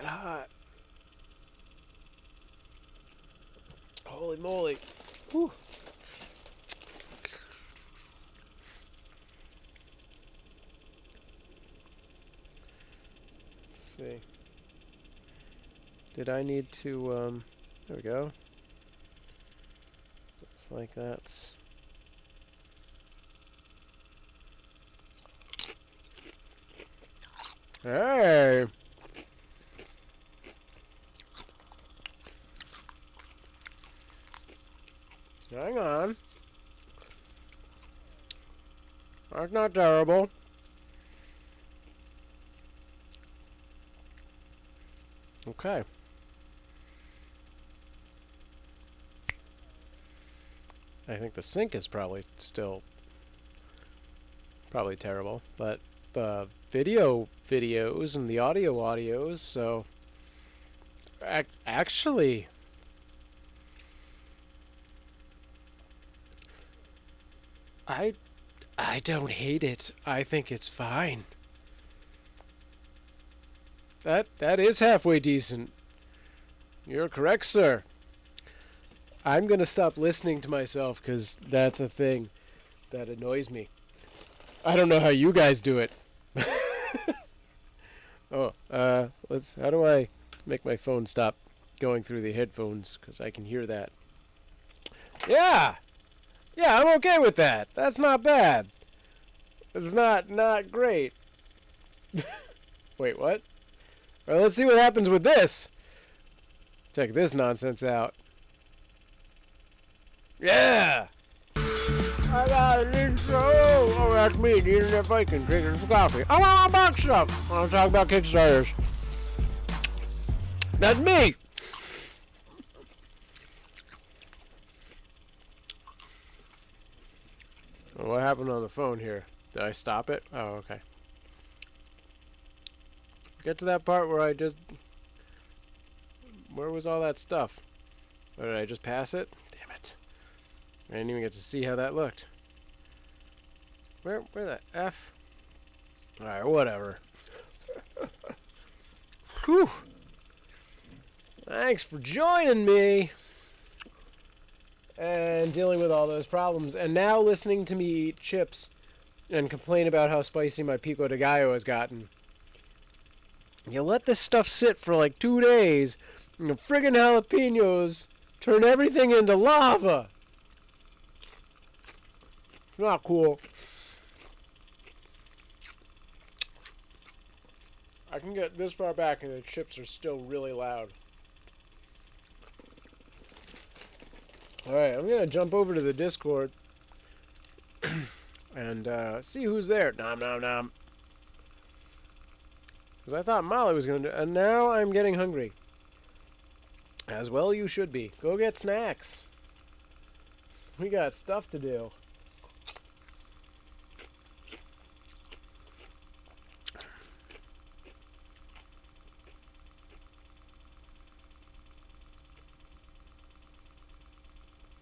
that hot. Holy moly. Whew. Let's see. Did I need to, there we go. Looks like that's... Hey! Hang on. That's not terrible. Okay. I think the sync is probably still terrible, but the videos and the audios, so actually I don't hate it. I think it's fine. That is halfway decent. You're correct, sir. I'm gonna stop listening to myself because that's a thing that annoys me. I don't know how you guys do it. Oh, how do I make my phone stop going through the headphones? Because I can hear that. Yeah! Yeah, I'm okay with that. That's not bad. It's not great. Wait, what? Well, let's see what happens with this. Check this nonsense out. Yeah! I got a new show! Oh, that's me, eating that bacon, drinking some coffee. I want about stuff! I want to talk about Kickstarters. That's me! What happened on the phone here? Did I stop it? Oh, okay. Get to that part where I just... Where was all that stuff? Or did I just pass it? Damn it. I didn't even get to see how that looked. Where the F? Alright, whatever. Whew. Thanks for joining me. And dealing with all those problems. And now listening to me eat chips and complain about how spicy my pico de gallo has gotten. You let this stuff sit for like 2 days, and the friggin' jalapenos turn everything into lava. Not cool. I can get this far back and the chips are still really loud. Alright, I'm going to jump over to the Discord and see who's there. Nom nom nom. Because I thought Molly was going to do... And now I'm getting hungry. As well you should be. Go get snacks. We got stuff to do.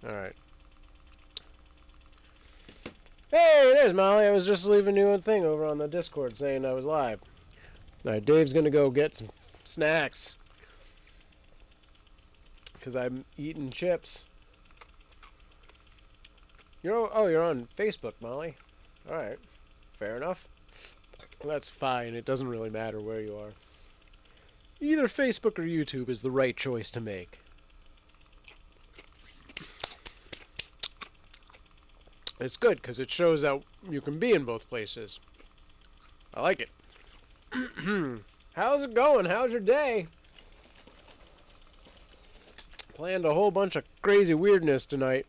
Alright. Hey, there's Molly. I was just leaving you a thing over on the Discord saying I was live. Alright, Dave's gonna go get some snacks. Because I'm eating chips. You're on Facebook, Molly. Alright. Fair enough. Well, that's fine. It doesn't really matter where you are. Either Facebook or YouTube is the right choice to make. It's good, because it shows that you can be in both places. I like it. How's it going? How's your day? Planned a whole bunch of crazy weirdness tonight.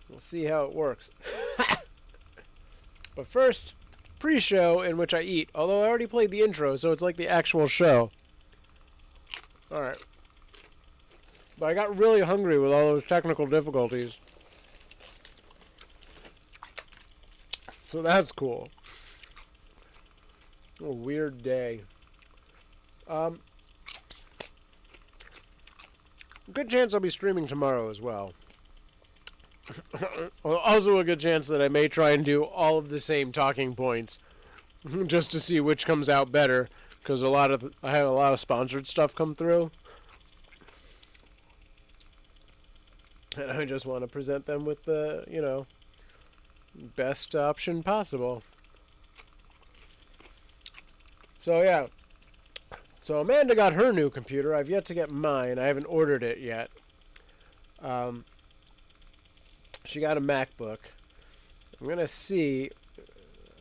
We'll see how it works. But first, pre-show in which I eat. Although I already played the intro, so it's like the actual show. Alright. But I got really hungry with all those technical difficulties. So that's cool. A weird day. Good chance I'll be streaming tomorrow as well. Also a good chance that I may try and do all of the same talking points. Just to see which comes out better. because I had a lot of sponsored stuff come through, and I just want to present them with the, you know, best option possible. So yeah, so Amanda got her new computer. I've yet to get mine. I haven't ordered it yet. She got a MacBook. I'm gonna see,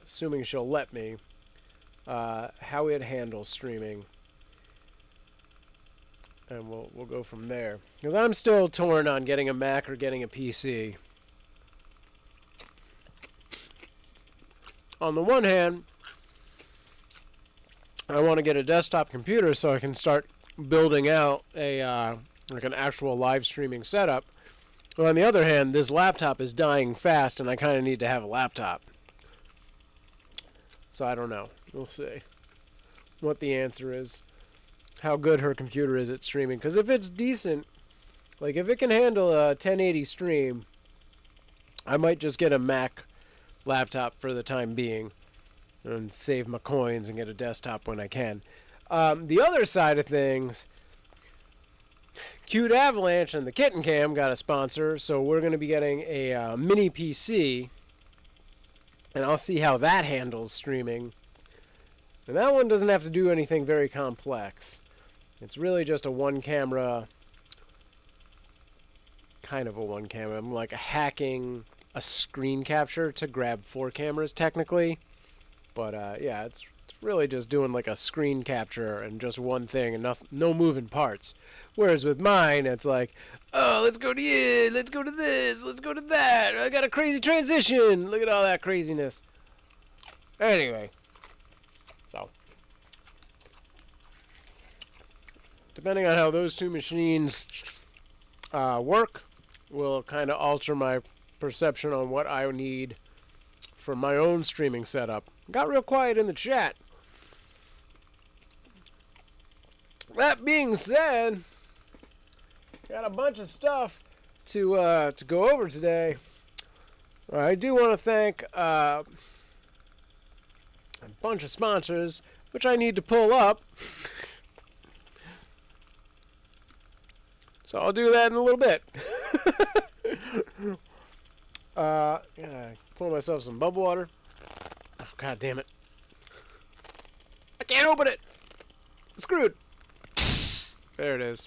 assuming she'll let me, how it handles streaming, and we'll go from there. Because I'm still torn on getting a Mac or getting a PC. On the one hand, I want to get a desktop computer so I can start building out a like an actual live streaming setup. But on the other hand, this laptop is dying fast, and I kind of need to have a laptop. So I don't know. We'll see what the answer is. How good her computer is at streaming. Because if it's decent, like if it can handle a 1080 stream, I might just get a Mac laptop for the time being and save my coins and get a desktop when I can. The other side of things, Cute Avalanche and the Kitten Cam got a sponsor, so we're going to be getting a mini PC, and I'll see how that handles streaming. And that one doesn't have to do anything very complex. It's really just a one camera, kind of a one camera. I'm like hacking a screen capture to grab 4 cameras technically. But yeah, it's really just doing like a screen capture and just one thing and no moving parts. Whereas with mine, it's like, oh, let's go to it, let's go to this, let's go to that. I got a crazy transition. Look at all that craziness. Anyway, so depending on how those two machines work, will kind of alter my perception on what I need for my own streaming setup. Got real quiet in the chat. That being said, got a bunch of stuff to go over today. I do want to thank a bunch of sponsors, which I need to pull up. So I'll do that in a little bit. Yeah, pour myself some bubble water. Oh, God damn it. I can't open it. I'm screwed. There it is.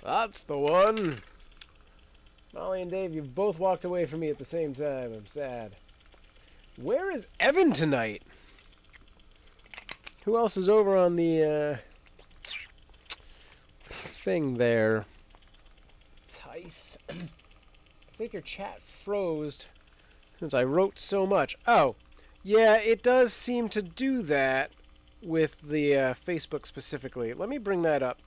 That's the one. Molly and Dave, you've both walked away from me at the same time. I'm sad. Where is Evan tonight? Who else is over on the thing there? Tice. I think your chat froze since I wrote so much. Oh, yeah, it does seem to do that with the Facebook specifically. Let me bring that up.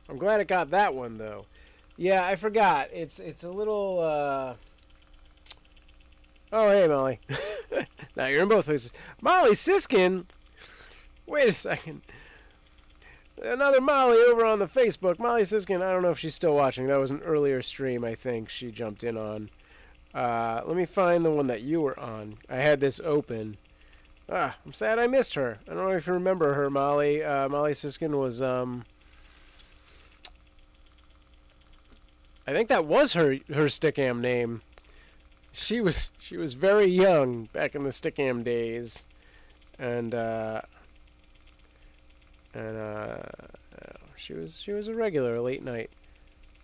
I'm glad it got that one, though. Yeah, I forgot. It's a little... Oh, hey, Molly. Now you're in both places. Molly Siskin! Wait a second. Another Molly over on the Facebook. Molly Siskin, I don't know if she's still watching. That was an earlier stream, I think, she jumped in on. Let me find the one that you were on. I had this open. Ah, I'm sad I missed her. I don't know if you remember her, Molly. Molly Siskin was, I think that was her Stickam name. She was very young back in the Stickam days, and she was a regular late night.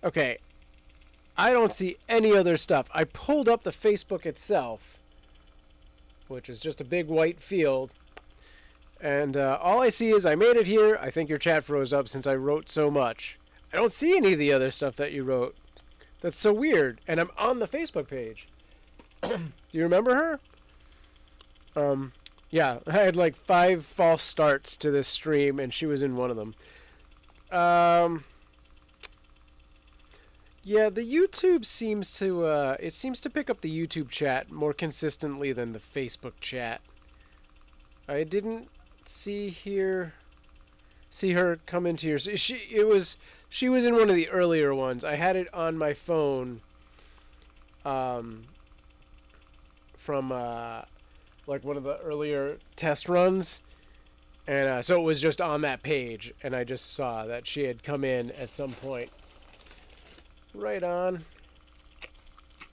Okay, I don't see any other stuff. I pulled up the Facebook itself, which is just a big white field, and all I see is I made it here. I think your chat froze up since I wrote so much. I don't see any of the other stuff that you wrote. That's so weird. And I'm on the Facebook page. Do you remember her? Yeah, I had like 5 false starts to this stream, and she was in one of them. Yeah, the YouTube seems to, it seems to pick up the YouTube chat more consistently than the Facebook chat. I didn't see her come into your... She was in one of the earlier ones. I had it on my phone from like one of the earlier test runs, And so it was just on that page, and I just saw that she had come in at some point. Right on.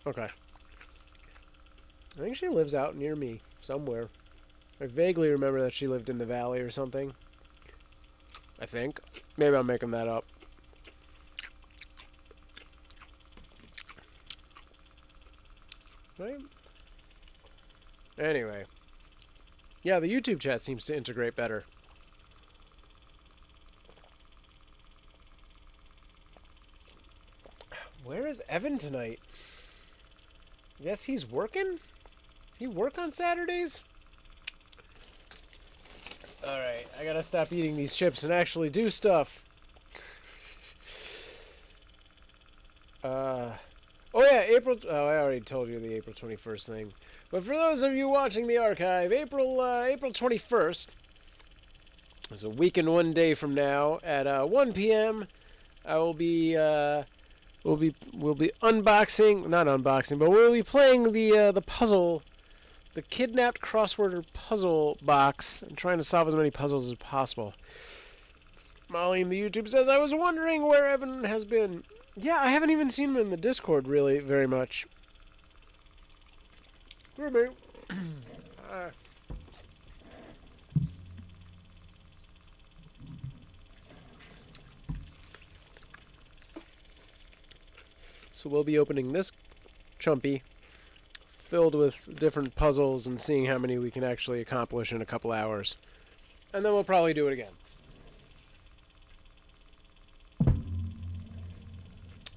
Okay. I think she lives out near me somewhere. I vaguely remember that she lived in the valley or something. I think. Maybe I'm making that up. Right? Anyway. Yeah, the YouTube chat seems to integrate better. Where is Evan tonight? I guess he's working? Does he work on Saturdays? Alright, I gotta stop eating these chips and actually do stuff. Oh yeah, April... Oh, I already told you the April 21st thing. But for those of you watching the archive, April 21st is a week and 1 day from now at 1 p.m. I will be we'll be unboxing, not unboxing, but we'll be playing the puzzle, the Kidnapped Crossworder puzzle box, and trying to solve as many puzzles as possible. Molly in the YouTube says, I was wondering where Evan has been. Yeah, I haven't even seen him in the Discord really very much. Here, mate. So we'll be opening this chumpy, filled with different puzzles, and seeing how many we can actually accomplish in a couple hours. And then we'll probably do it again.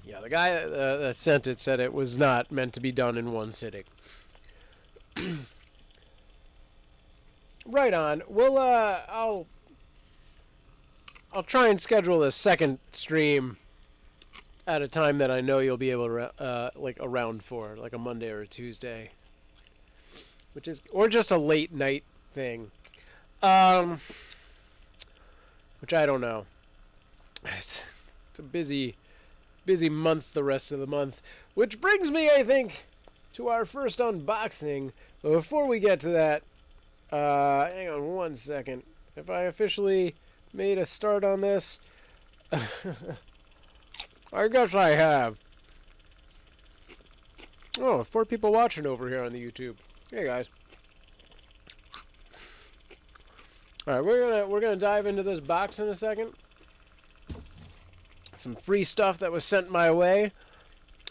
Yeah, the guy that sent it said it was not meant to be done in one sitting. Right on. We'll I'll try and schedule a second stream at a time that I know you'll be able to like around for, like a Monday or a Tuesday, which is, or just a late night thing, which I don't know. It's a busy month the rest of the month, which brings me, I think, to our first unboxing. But before we get to that, hang on one second. Have I officially made a start on this? I guess I have. Oh, 4 people watching over here on the YouTube. Hey guys. All right, we're gonna dive into this box in a second. Some free stuff that was sent my way,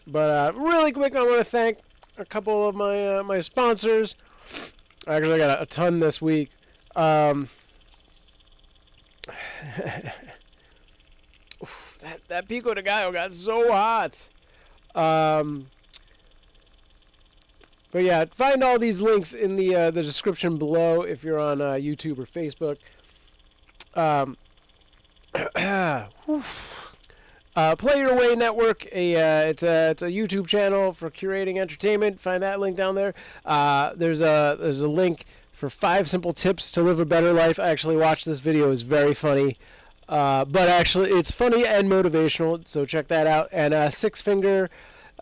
but really quick, I want to thank a couple of my my sponsors. Actually, I got a ton this week. That Pico de Gallo got so hot. But yeah, find all these links in the description below if you're on YouTube or Facebook. Play Your Way Network. It's a YouTube channel for curating entertainment. Find that link down there. There's a link for 5 simple tips to live a better life. I actually watched this video. It's very funny. But actually, it's funny and motivational, so check that out. And Six Finger,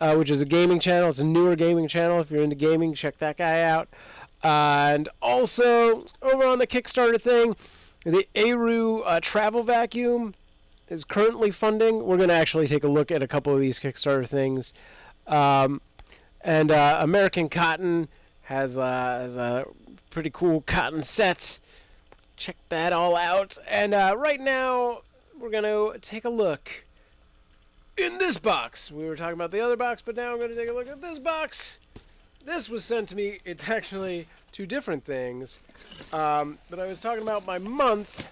which is a gaming channel. It's a newer gaming channel. If you're into gaming, check that guy out. And also, over on the Kickstarter thing, the Aru travel vacuum is currently funding. We're going to actually take a look at a couple of these Kickstarter things. And American Cotton has a pretty cool cotton set. Check that all out. And right now, we're going to take a look in this box. We were talking about the other box, but now I'm going to take a look at this box. This was sent to me. It's actually 2 different things. But I was talking about my month.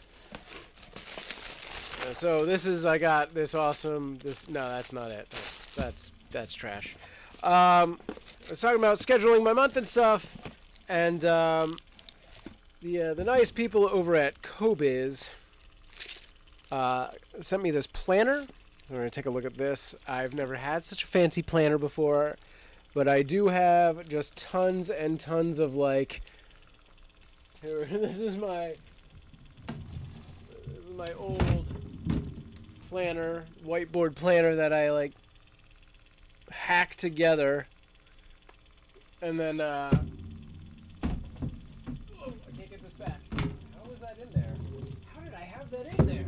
So this is, I got this awesome, no, that's not it. That's trash. I was talking about scheduling my month and stuff. And the nice people over at Cobiz sent me this planner. We're going to take a look at this. I've never had such a fancy planner before, but I do have just tons and tons of, like, here, this is my old planner, whiteboard planner that I, like, hack together. And then, oh, I can't get this back. How was that in there? have that in there.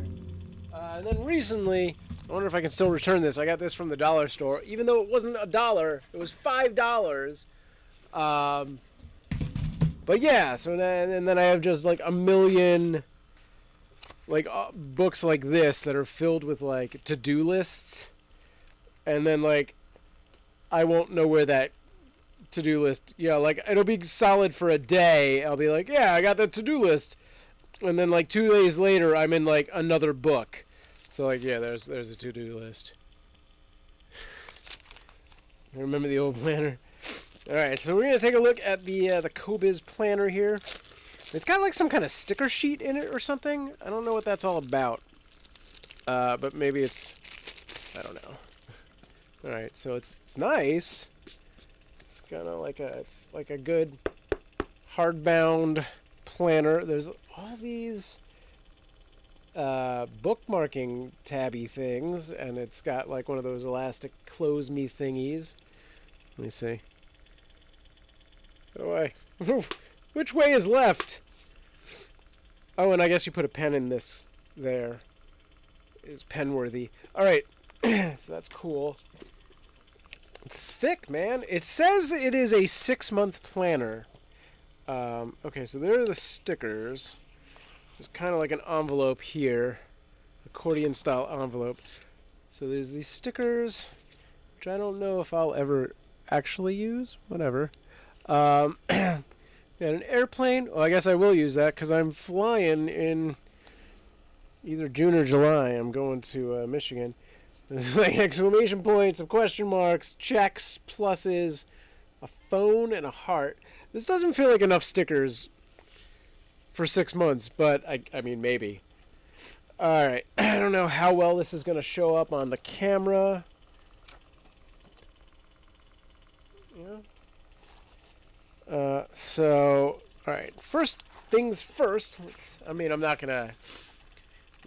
And then recently, I wonder if I can still return this. I got this from the dollar store. Even though it wasn't $1, it was $5. But yeah, so then, and then I have just like a million like books like this that are filled with like to-do lists. And then like I won't know where that to-do list, yeah, like it'll be solid for a day. I'll be like, yeah, I got the to-do list. And then like 2 days later, I'm in like another book. So like, yeah, there's a to-do list. Remember the old planner? All right, so we're gonna take a look at the Cobiz Planner here. It's got like some kind of sticker sheet in it or something. I don't know what that's all about. But maybe it's, I don't know. All right, so it's nice. It's kind of like it's like a good hardbound planner. There's all these bookmarking tabby things, and it's got like one of those elastic close me thingies. Let me see. Oh, which way is left? Oh, and I guess you put a pen in this there. Is pen worthy. All right, so that's cool. It's thick, man. It says it is a 6-month planner. Okay, so there are the stickers. There's kind of like an envelope here, accordion style envelope. So there's these stickers, which I don't know if I'll ever actually use. Whatever. And an airplane. Well, I guess I will use that because I'm flying in either June or July. I'm going to Michigan. There's like exclamation points, some question marks, checks, pluses, a phone, and a heart. This doesn't feel like enough stickers for 6 months, but I mean, maybe. All right. I don't know how well this is going to show up on the camera. Yeah. So, all right. First things first. I mean, I'm not going to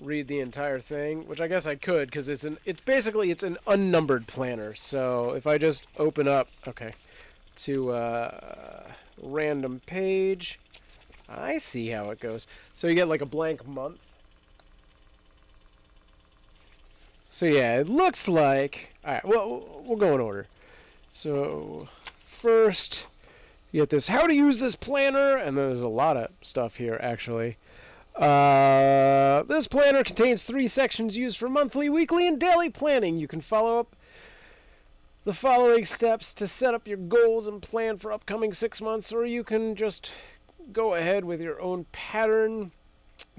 read the entire thing, which I guess I could because it's basically an unnumbered planner. So if I just open up, okay, to random page, I see how it goes. So you get like a blank month. So yeah, it looks like, all right, well, we'll go in order. So first, you get this, how to use this planner, and there's a lot of stuff here, actually. This planner contains 3 sections used for monthly, weekly, and daily planning. You can follow up the following steps to set up your goals and plan for upcoming 6 months, or you can just go ahead with your own pattern.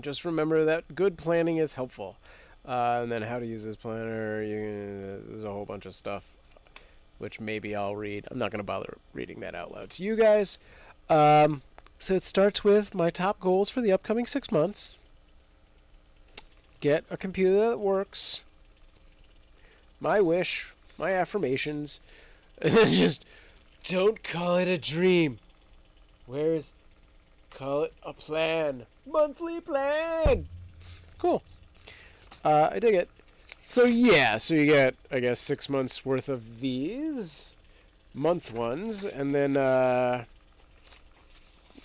Just remember that good planning is helpful. And then how to use this planner, there's a whole bunch of stuff, which maybe I'll read. I'm not going to bother reading that out loud to you guys. So it starts with my top goals for the upcoming 6 months. Get a computer that works. My wish, my affirmations, and then just don't call it a dream. Call it a plan. Monthly plan. Cool. I dig it. So yeah, so you get, I guess, 6 months worth of these month ones, and then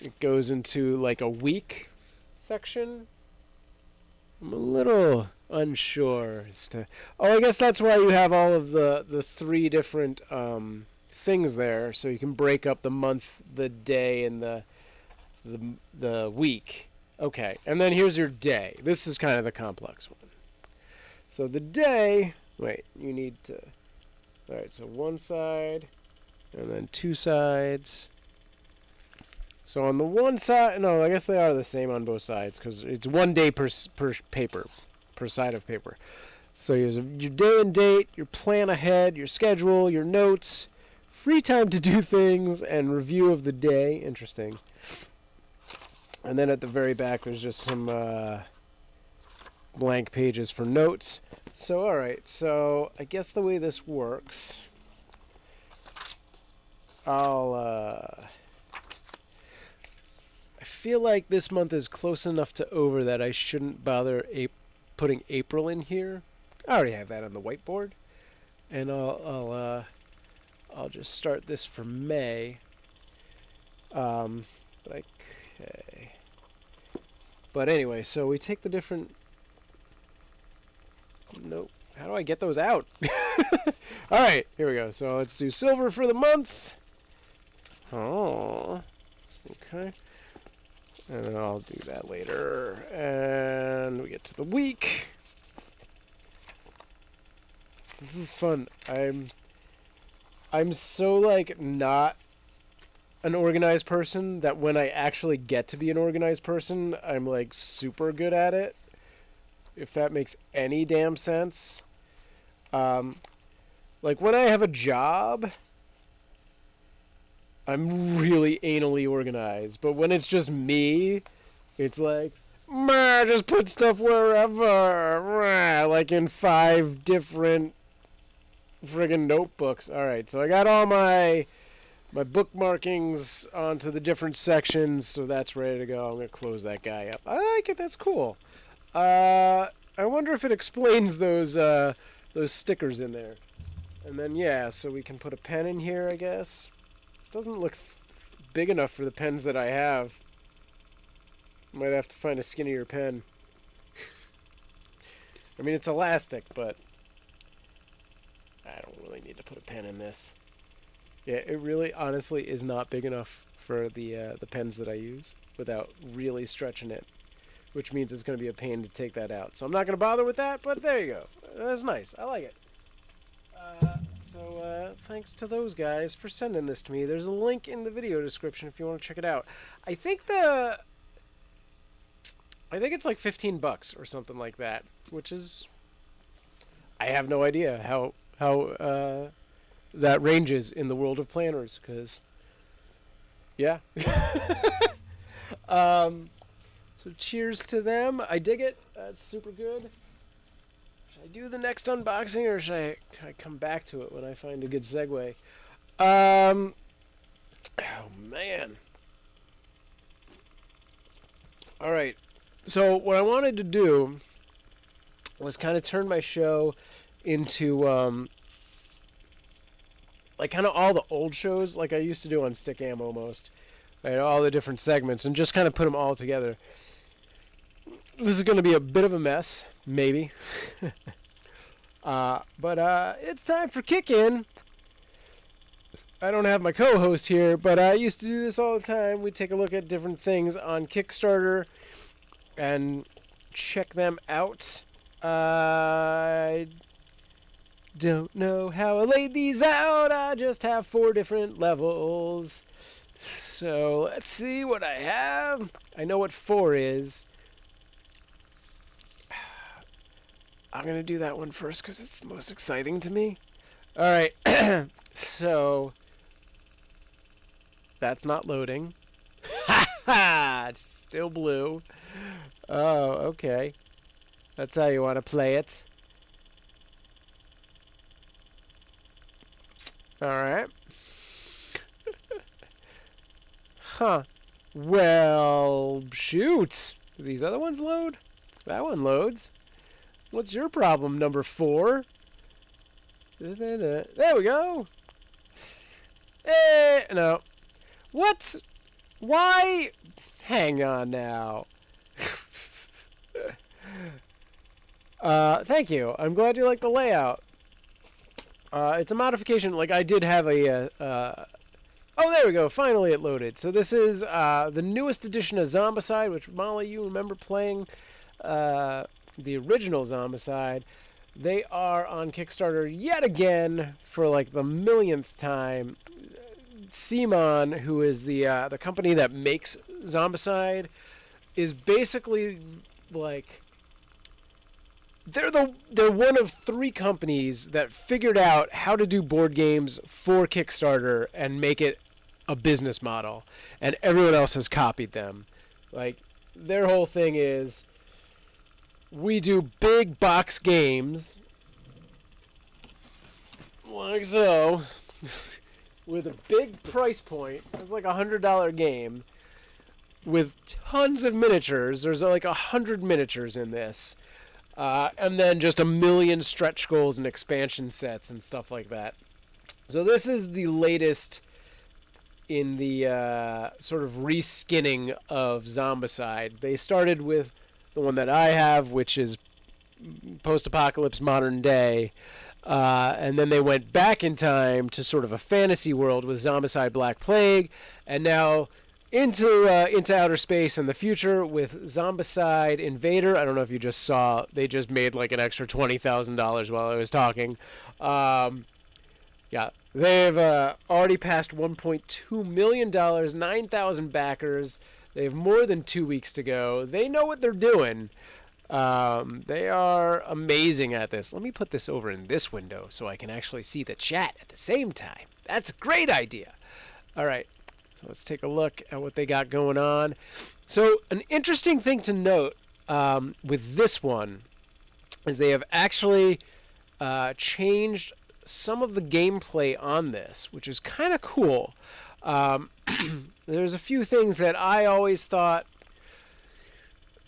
it goes into like a week section. I'm a little unsure as to. Oh, I guess that's why you have all of the 3 different things there, so you can break up the month, the day, and the week. Okay, and then here's your day. This is kind of the complex one. So the day, wait, you need to, all right, so 1 side, and then 2 sides. So on the 1 side, no, I guess they are the same on both sides, because it's 1 day per paper, per side of paper. So you have your day and date, your plan ahead, your schedule, your notes, free time to do things, and review of the day. Interesting. And then at the very back, there's just some blank pages for notes. So, all right. So, I guess the way this works, I feel like this month is close enough to over that I shouldn't bother putting April in here. I already have that on the whiteboard, and I'll just start this for May. Okay. But anyway, so we take the different Nope. How do I get those out? All right, here we go. So let's do silver for the month. Oh, okay. And then I'll do that later. And we get to the week. This is fun. I'm so like not an organized person that when I actually get to be an organized person, I'm like super good at it. If that makes any damn sense. Like when I have a job, I'm really anally organized. But when it's just me, it's like, just put stuff wherever. Like in 5 different friggin' notebooks. Alright, so I got all my bookmarkings onto the different sections, so that's ready to go. I'm going to close that guy up. I like it. That's cool. I wonder if it explains those stickers in there. And then, yeah, so we can put a pen in here, I guess. This doesn't look big enough for the pens that I have. Might have to find a skinnier pen. I mean, it's elastic, but I don't really need to put a pen in this. Yeah, it really, honestly, is not big enough for the pens that I use without really stretching it, which means it's going to be a pain to take that out. So I'm not going to bother with that, but there you go. That's nice. I like it. So thanks to those guys for sending this to me. There's a link in the video description if you want to check it out. I think it's like $15 or something like that, which is, I have no idea how that ranges in the world of planners, because yeah. So cheers to them. I dig it. That's super good. Should I do the next unboxing, or should I come back to it when I find a good segue? Oh man. All right. So what I wanted to do was kind of turn my show into like kind of all the old shows like I used to do on Stick Am almost. Right, all the different segments, and just kind of put them all together. This is going to be a bit of a mess, maybe. But it's time for Kick-In. I don't have my co-host here, but I used to do this all the time. We'd take a look at different things on Kickstarter and check them out. I don't know how I laid these out. I just have 4 different levels. So let's see what I have. I know what 4 is. I'm going to do that one first because it's the most exciting to me. All right. So that's not loading. Ha ha! It's still blue. Oh, okay. That's how you want to play it. All right. Huh. Well, shoot. Do these other ones load? That one loads. What's your problem, number 4? There we go. No. What? Why? Hang on now. Thank you. I'm glad you like the layout. It's a modification. Like, I did have a... Oh, there we go. Finally it loaded. So this is the newest edition of Zombicide, which, Molly, you remember playing the original Zombicide. They are on Kickstarter yet again for, like, the millionth time. Simon, who is the company that makes Zombicide, is basically, like... They're one of 3 companies that figured out how to do board games for Kickstarter and make it a business model, and everyone else has copied them. Like, their whole thing is, we do big box games like so, with a big price point. It's like $100 game with tons of miniatures. There's like 100 miniatures in this. And then just a million stretch goals and expansion sets and stuff like that. So this is the latest in the sort of reskinning of Zombicide. They started with the one that I have, which is post-apocalypse modern day. And then they went back in time to sort of a fantasy world with Zombicide Black Plague, and now into outer space in the future with Zombicide Invader. I don't know if you just saw, they just made like an extra $20,000 while I was talking. Yeah, they've already passed $1.2 million, 9,000 backers. They have more than 2 weeks to go. They know what they're doing. They are amazing at this. Let me put this over in this window so I can actually see the chat at the same time. That's a great idea. All right, so let's take a look at what they got going on. So an interesting thing to note with this one is they have actually changed some of the gameplay on this, which is kind of cool. There's a few things that I always thought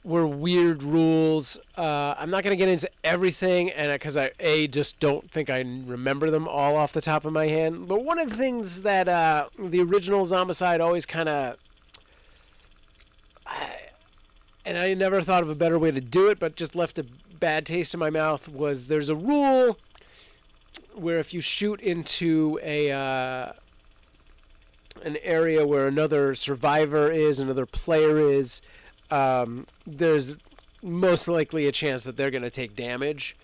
were weird rules. I'm not going to get into everything, and because I just don't think I remember them all off the top of my head. But one of the things that the original Zombicide always kind of, and I never thought of a better way to do it, but just left a bad taste in my mouth, was there's a rule where if you shoot into an area where another survivor is, another player is, there's most likely a chance that they're going to take damage.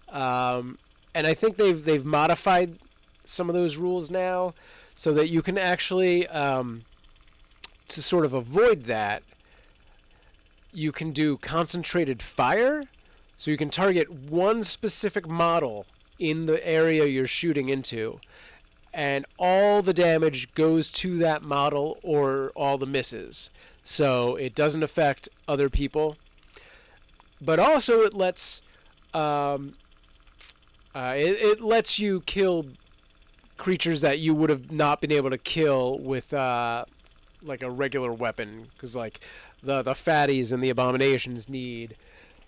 And I think they've modified some of those rules now so that you can actually, to sort of avoid that, you can do concentrated fire. So you can target one specific model in the area you're shooting into, and all the damage goes to that model or all the misses. So it doesn't affect other people, but also it lets it lets you kill creatures that you would have not been able to kill with like a regular weapon, because like the fatties and the abominations need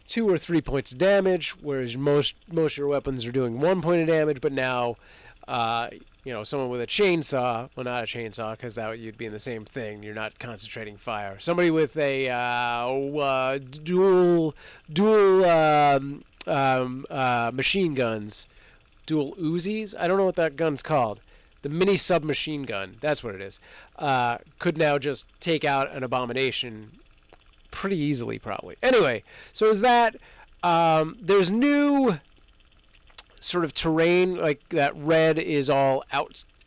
2 or 3 points of damage, whereas most of your weapons are doing 1 point of damage. But now, you know, someone with a chainsaw, well, not a chainsaw, because that you'd be in the same thing. You're not concentrating fire. Somebody with a dual machine guns, dual Uzis. I don't know what that gun's called. The mini submachine gun. That's what it is. Could now just take out an abomination pretty easily, probably. Anyway, so is that there's new sort of terrain, like that red is all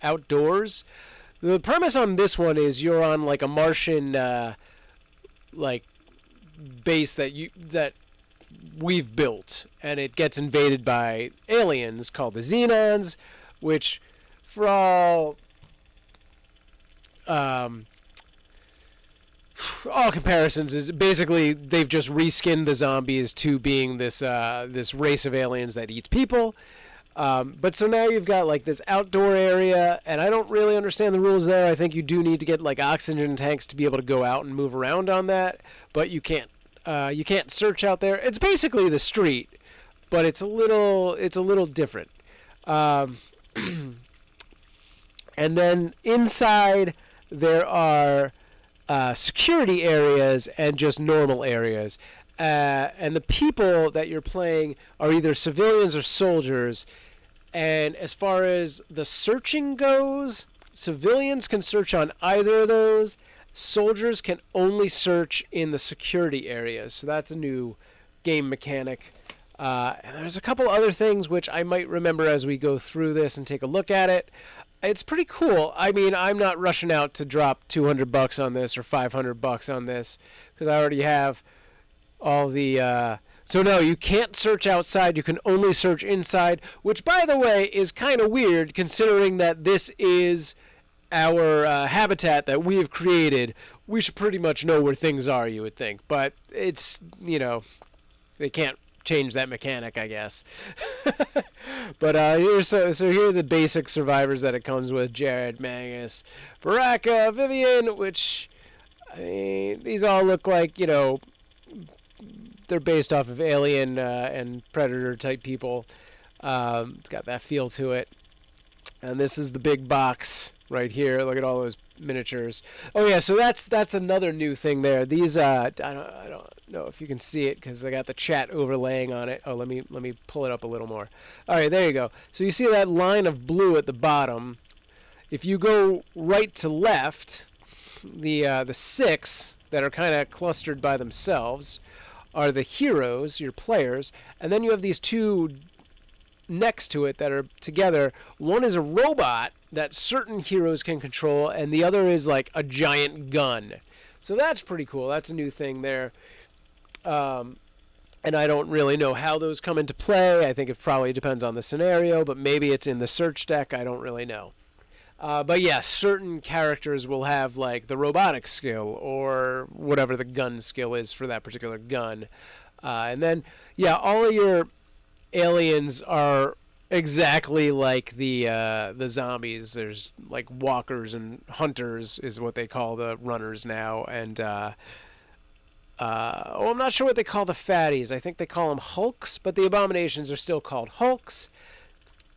outdoors. The premise on this one is you're on like a Martian like base that we've built, and it gets invaded by aliens called the Xenons, which for all comparisons is basically they've just reskinned the zombies to being this this race of aliens that eats people. But so now you've got like this outdoor area, and I don't really understand the rules there. I think you do need to get like oxygen tanks to be able to go out and move around on that, but you can't search out there. It's basically the street, but it's a little different. And then inside there are security areas and just normal areas. And the people that you're playing are either civilians or soldiers. And as far as the searching goes, civilians can search on either of those. Soldiers can only search in the security areas. So that's a new game mechanic. And there's a couple other things which I might remember as we go through this and take a look at it. It's pretty cool. I mean, I'm not rushing out to drop $200 on this or $500 on this, because I already have all the... So no, you can't search outside. You can only search inside, which, by the way, is kind of weird, considering that this is our habitat that we have created. We should pretty much know where things are, you would think. But it's, you know, they can't change that mechanic, I guess. But so here are the basic survivors that it comes with: Jared, Magus, Baraka, Vivian, which, I mean, these all look like, you know, they're based off of Alien and Predator type people. It's got that feel to it. And this is the big box right here. Look at all those miniatures. Oh yeah, so that's another new thing there. These I don't know if you can see it because I got the chat overlaying on it. Oh, let me pull it up a little more. All right, there you go. So you see that line of blue at the bottom. If you go right to left, the 6 that are kind of clustered by themselves are the heroes, your players, and then you have these 2 next to it that are together. One is a robot that certain heroes can control, and the other is like a giant gun. So that's pretty cool. That's a new thing there. And I don't really know how those come into play. I think it probably depends on the scenario, but maybe it's in the search deck. I don't really know. But yeah, certain characters will have like the robotic skill or whatever the gun skill is for that particular gun. And then, yeah, all of your aliens are exactly like the zombies. There's like walkers and hunters is what they call the runners now, and I'm not sure what they call the fatties. I think they call them hulks, but the abominations are still called hulks.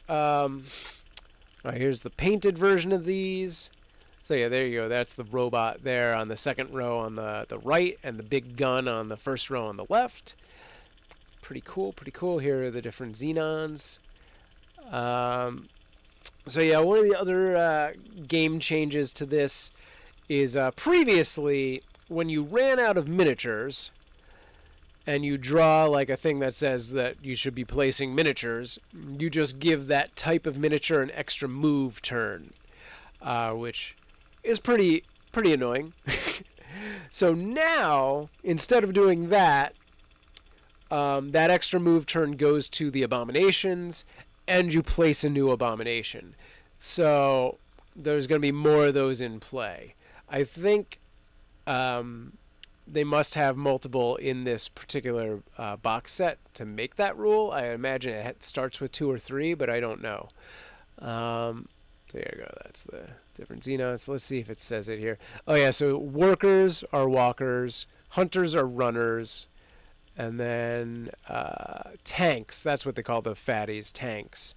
Right, here's the painted version of these. So yeah, there you go. That's the robot there on the second row on the right, and the big gun on the first row on the left. Pretty cool, pretty cool. Here are the different Xenons. So yeah, one of the other game changes to this is previously when you ran out of miniatures and you draw like a thing that says that you should be placing miniatures, you just give that type of miniature an extra move turn, which is pretty annoying. So now, instead of doing that, that extra move turn goes to the abominations, and you place a new abomination. So there's going to be more of those in play. I think they must have multiple in this particular box set to make that rule. I imagine it starts with 2 or 3, but I don't know. So there you go. That's the different Xenos. Let's see if it says it here. Oh yeah, so workers are walkers, hunters are runners, and then tanks. That's what they call the fatties, tanks.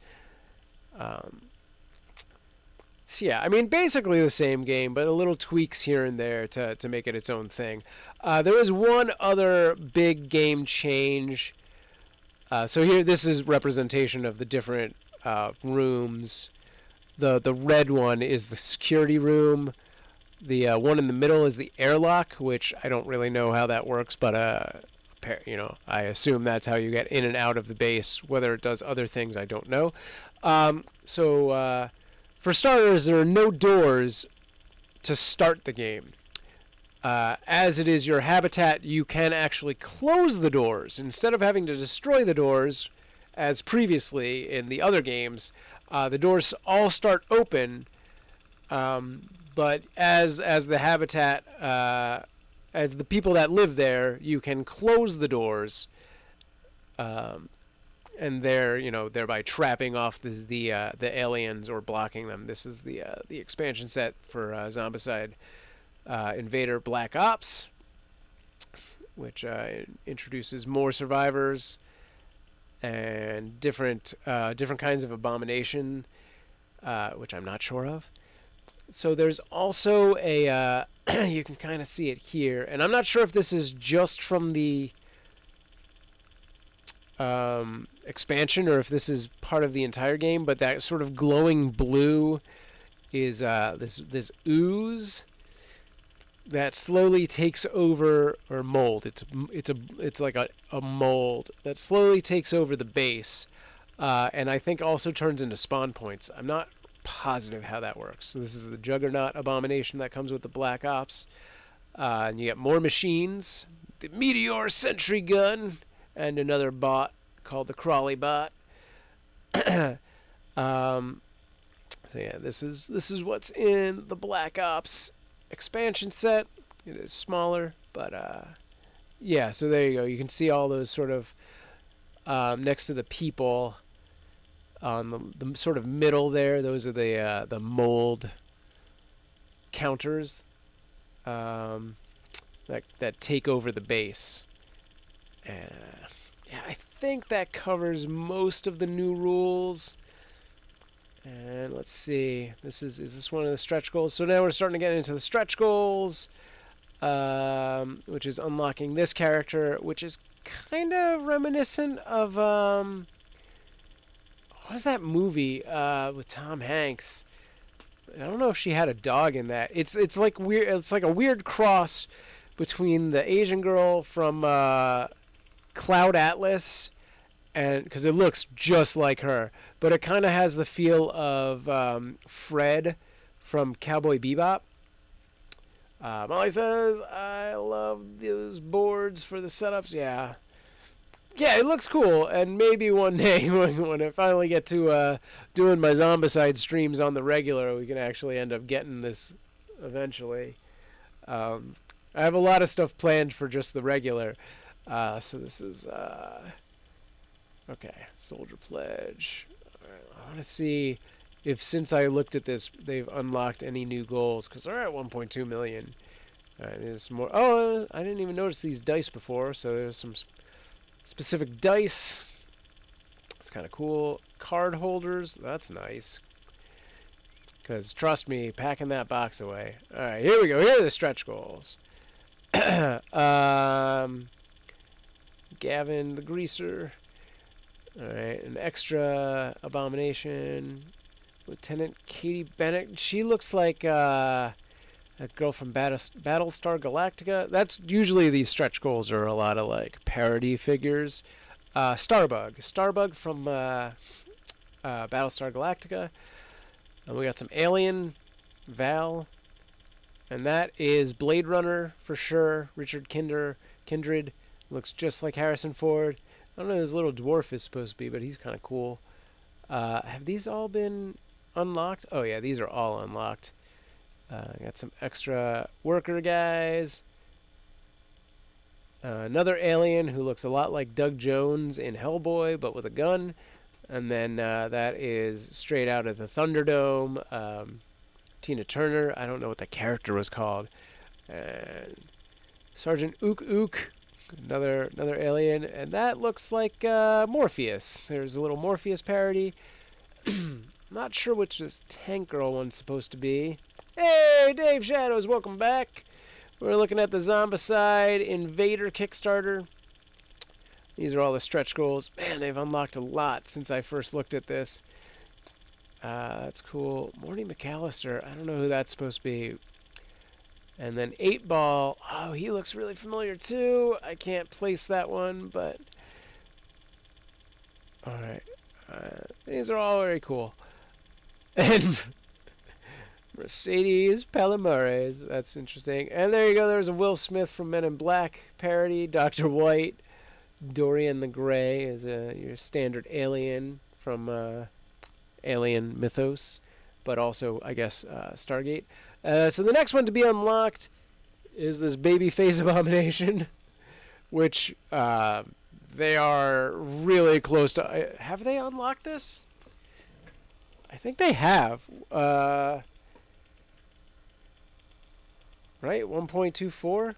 So yeah, I mean, basically the same game, but a little tweaks here and there to make it its own thing. There is one other big game change. So here, this is representation of the different rooms. The red one is the security room. The one in the middle is the airlock, which I don't really know how that works, but you know, I assume that's how you get in and out of the base. Whether it does other things, I don't know. For starters, there are no doors to start the game. As it is your habitat, you can actually close the doors. Instead of having to destroy the doors, as previously in the other games, the doors all start open, but as the habitat, as the people that live there, you can close the doors, and thereby trapping off the aliens or blocking them. This is the expansion set for Zombicide, Invader Black Ops, which introduces more survivors and different kinds of abomination, which I'm not sure of. So there's also a you can kind of see it here, and I'm not sure if this is just from the expansion or if this is part of the entire game, but that sort of glowing blue is this ooze that slowly takes over, or mold. It's like a mold that slowly takes over the base, and I think also turns into spawn points. I'm not positive how that works. So this is the Juggernaut abomination that comes with the Black Ops, and you get more machines, the Meteor Sentry Gun, and another bot called the Crawley Bot. So yeah, this is what's in the Black Ops expansion set. It is smaller, but yeah. So there you go. You can see all those sort of next to the people on the sort of middle there. Those are the mold counters that take over the base. Yeah, I think that covers most of the new rules. And let's see. Is this one of the stretch goals? So now we're starting to get into the stretch goals, which is unlocking this character, which is kind of reminiscent of what was that movie with Tom Hanks? I don't know if she had a dog in that. It's like weird. It's like a weird cross between the Asian girl from Cloud Atlas, and because it looks just like her, but it kind of has the feel of Fred from Cowboy Bebop. Molly says, "I love those boards for the setups." Yeah, yeah, it looks cool, and maybe one day when I finally get to doing my Zombicide streams on the regular, we can actually end up getting this eventually. I have a lot of stuff planned for just the regular, so this is okay. Soldier Pledge. All right, I want to see if since I looked at this, they've unlocked any new goals because they're at 1.2 million. All right, there's more. Oh, I didn't even notice these dice before, so there's some specific dice. It's kind of cool. Card holders. That's nice. Because trust me, packing that box away. All right, here we go. Here are the stretch goals. Gavin the Greaser. All right, an extra abomination. Lieutenant Katie Bennett. She looks like that girl from Battlestar Galactica. That's usually these stretch goals are a lot of like parody figures. Starbug from Battlestar Galactica. And we got some Alien, Val, and that is Blade Runner for sure. Richard Kindred looks just like Harrison Ford. I don't know who his little dwarf is supposed to be, but he's kind of cool. Have these all been unlocked? Oh yeah, these are all unlocked. Got some extra worker guys. Another alien who looks a lot like Doug Jones in Hellboy, but with a gun. And then that is straight out of the Thunderdome. Tina Turner. I don't know what the character was called. And Sergeant Ook Ook. Another alien. And that looks like Morpheus. There's a little Morpheus parody. Not sure which this tank girl one's supposed to be. Hey, Dave Shadows, welcome back. We're looking at the Zombicide Invader Kickstarter. These are all the stretch goals. Man, they've unlocked a lot since I first looked at this. That's cool. Morty McAllister. I don't know who that's supposed to be. And then 8-Ball. Oh, he looks really familiar too. I can't place that one, but... Alright. These are all very cool. And... Mercedes Palomares. That's interesting. And there you go. There's a Will Smith from Men in Black parody. Dr. White. Dorian the Grey is your standard alien from Alien Mythos, but also, I guess, Stargate. So the next one to be unlocked is this Babyface Abomination, which they are really close to... have they unlocked this? I think they have. Right? 1.24?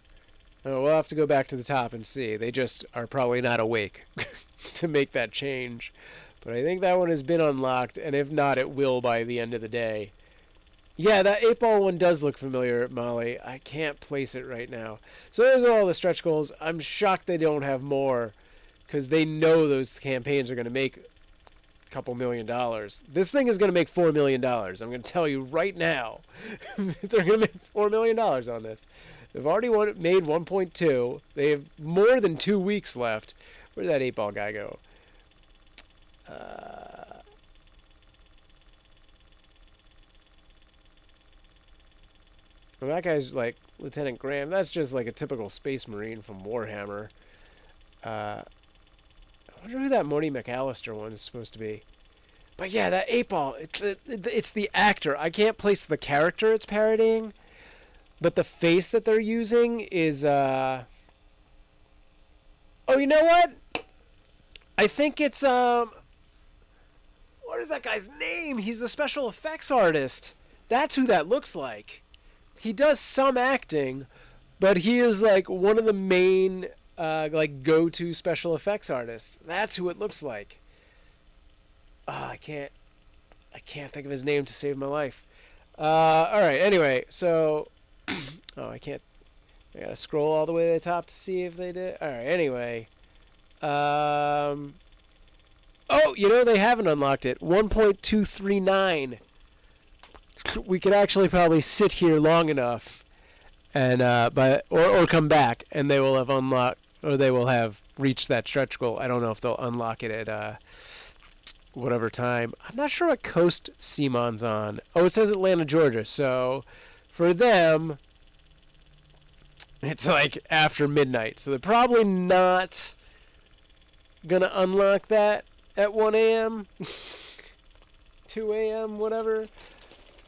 Oh, we'll have to go back to the top and see. They just are probably not awake to make that change. But I think that one has been unlocked, and if not, it will by the end of the day. Yeah, that 8-Ball one does look familiar, Molly. I can't place it right now. So there's all the stretch goals. I'm shocked they don't have more, because they know those campaigns are going to make a couple $1 million. This thing is going to make $4 million. I'm going to tell you right now. They're going to make $4 million on this. They've already made 1.2. They have more than 2 weeks left. Where did that 8-Ball guy go? Well, that guy's like Lieutenant Graham. That's just like a typical Space Marine from Warhammer. I wonder who that Morty McAllister one is supposed to be. But yeah, that 8-Ball, it's the actor. I can't place the character it's parodying. But the face that they're using is, oh, you know what? I think it's, what is that guy's name? He's the special effects artist. That's who that looks like. He does some acting, but he is, like, one of the main, like, go-to special effects artists. That's who it looks like. Oh, I can't. I can't think of his name to save my life. All right. Anyway, so oh, I can't. I gotta scroll all the way to the top to see if they did. All right. Anyway, oh, you know they haven't unlocked it. 1.239. We could actually probably sit here long enough, and or come back, and they will have unlocked, or they will have reached that stretch goal. I don't know if they'll unlock it at whatever time. I'm not sure what coast Simon's on. Oh, it says Atlanta, Georgia. So for them, it's like after midnight. So they're probably not gonna unlock that at 1 a.m., 2 a.m., whatever.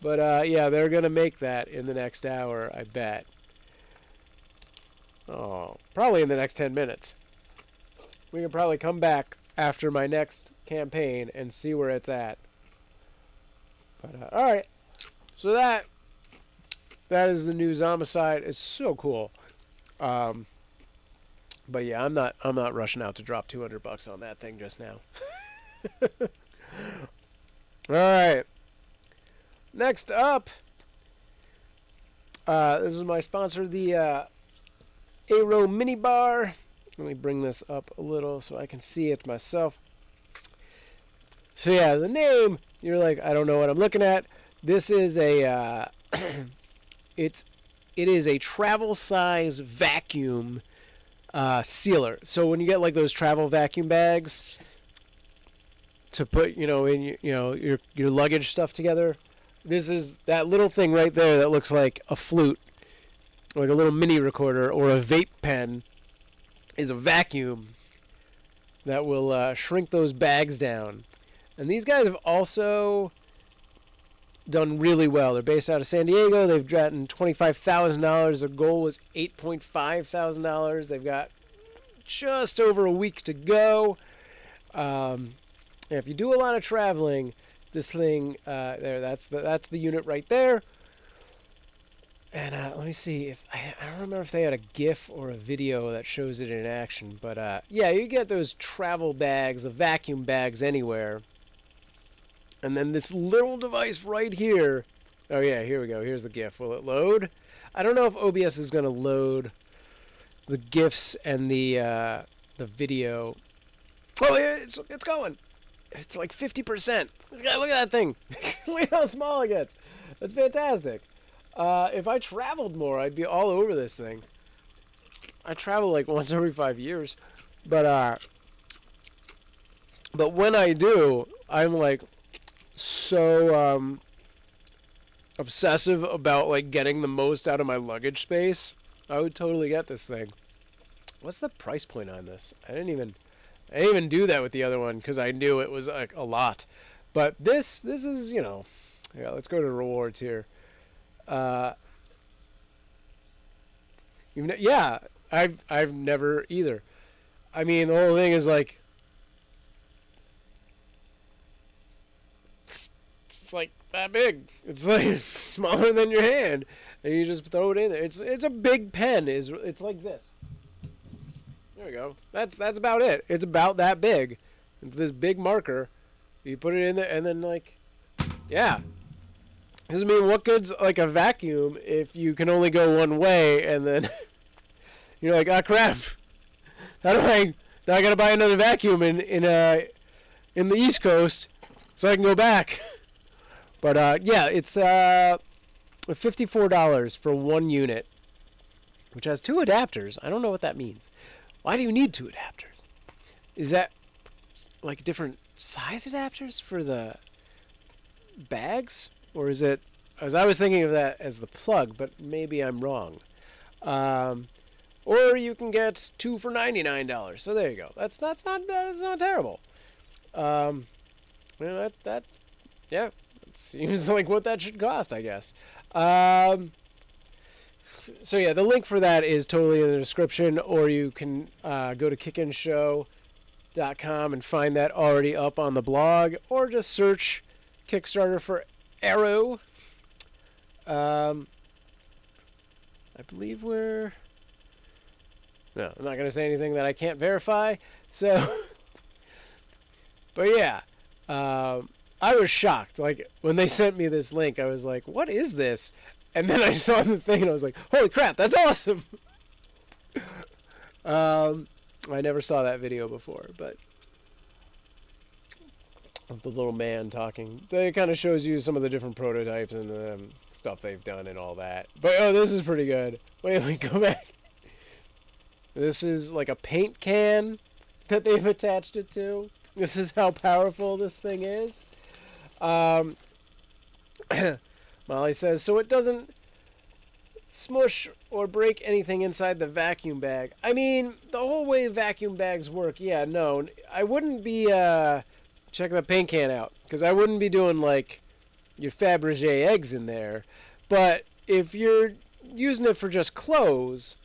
But yeah, they're gonna make that in the next hour, I bet. Oh, probably in the next 10 minutes. We can probably come back after my next campaign and see where it's at. But all right, so that is the new Zombicide. It's so cool. But yeah, I'm not rushing out to drop $200 on that thing just now. All right. Next up, this is my sponsor, the Aero Mini Bar. Let me bring this up a little so I can see it myself. So yeah, the name, you're like, I don't know what I'm looking at. This is a it is a travel size vacuum sealer. So when you get like those travel vacuum bags to put, in your luggage stuff together, this is that little thing right there that looks like a flute, like a little mini recorder or a vape pen, is a vacuum that will shrink those bags down. And these guys have also done really well. They're based out of San Diego. They've gotten $25,000. Their goal was $8,500. They've got just over a week to go. If you do a lot of traveling, this thing that's the unit right there. And let me see if I don't remember if they had a GIF or a video that shows it in action. But yeah, you get those travel bags, the vacuum bags anywhere. And then this little device right here. Oh yeah, here we go. Here's the GIF. Will it load? I don't know if OBS is going to load the GIFs and the video. Oh, it's going. It's like 50%. Look at that thing. Look how small it gets. That's fantastic. If I traveled more, I'd be all over this thing. I travel like once every 5 years. But when I do, I'm like so obsessive about like getting the most out of my luggage space. I would totally get this thing. What's the price point on this? I didn't even do that with the other one because I knew it was like a lot. But this is, yeah, let's go to rewards here. Yeah, I've never either. I mean, the whole thing is like it's like that big. It's like smaller than your hand, and you just throw it in there. It's a big pen. It's like this. There we go. That's about it. It's about that big. This big marker. You put it in there, and then like, yeah. Because I mean, what good's like a vacuum if you can only go one way, and then you're like, ah, crap. How do I? Now I gotta buy another vacuum in the East Coast, so I can go back. But yeah, it's $54 for one unit, which has 2 adapters. I don't know what that means. Why do you need 2 adapters? Is that like different size adapters for the bags? Or is it, as I was thinking of that as the plug, but maybe I'm wrong. Or you can get 2 for $99. So there you go. That's not terrible. Yeah, that it seems like what that should cost, I guess. So yeah, the link for that is totally in the description, or you can go to KickinShow.com and find that already up on the blog, or just search Kickstarter for Arrow. I believe we're... No, I'm not going to say anything that I can't verify. So, but yeah. I was shocked. Like, when they sent me this link, I was like, what is this? And then I saw the thing, and I was like, holy crap, that's awesome! I never saw that video before, but of the little man talking. It kind of shows you some of the different prototypes and stuff they've done and all that. But, oh, this is pretty good. Wait, go back. This is like a paint can that they've attached it to. This is how powerful this thing is. Molly says, so it doesn't smush or break anything inside the vacuum bag. I mean, the whole way vacuum bags work, yeah, no. I wouldn't be, check the paint can out, because I wouldn't be doing, like, your Fabergé eggs in there. But if you're using it for just clothes,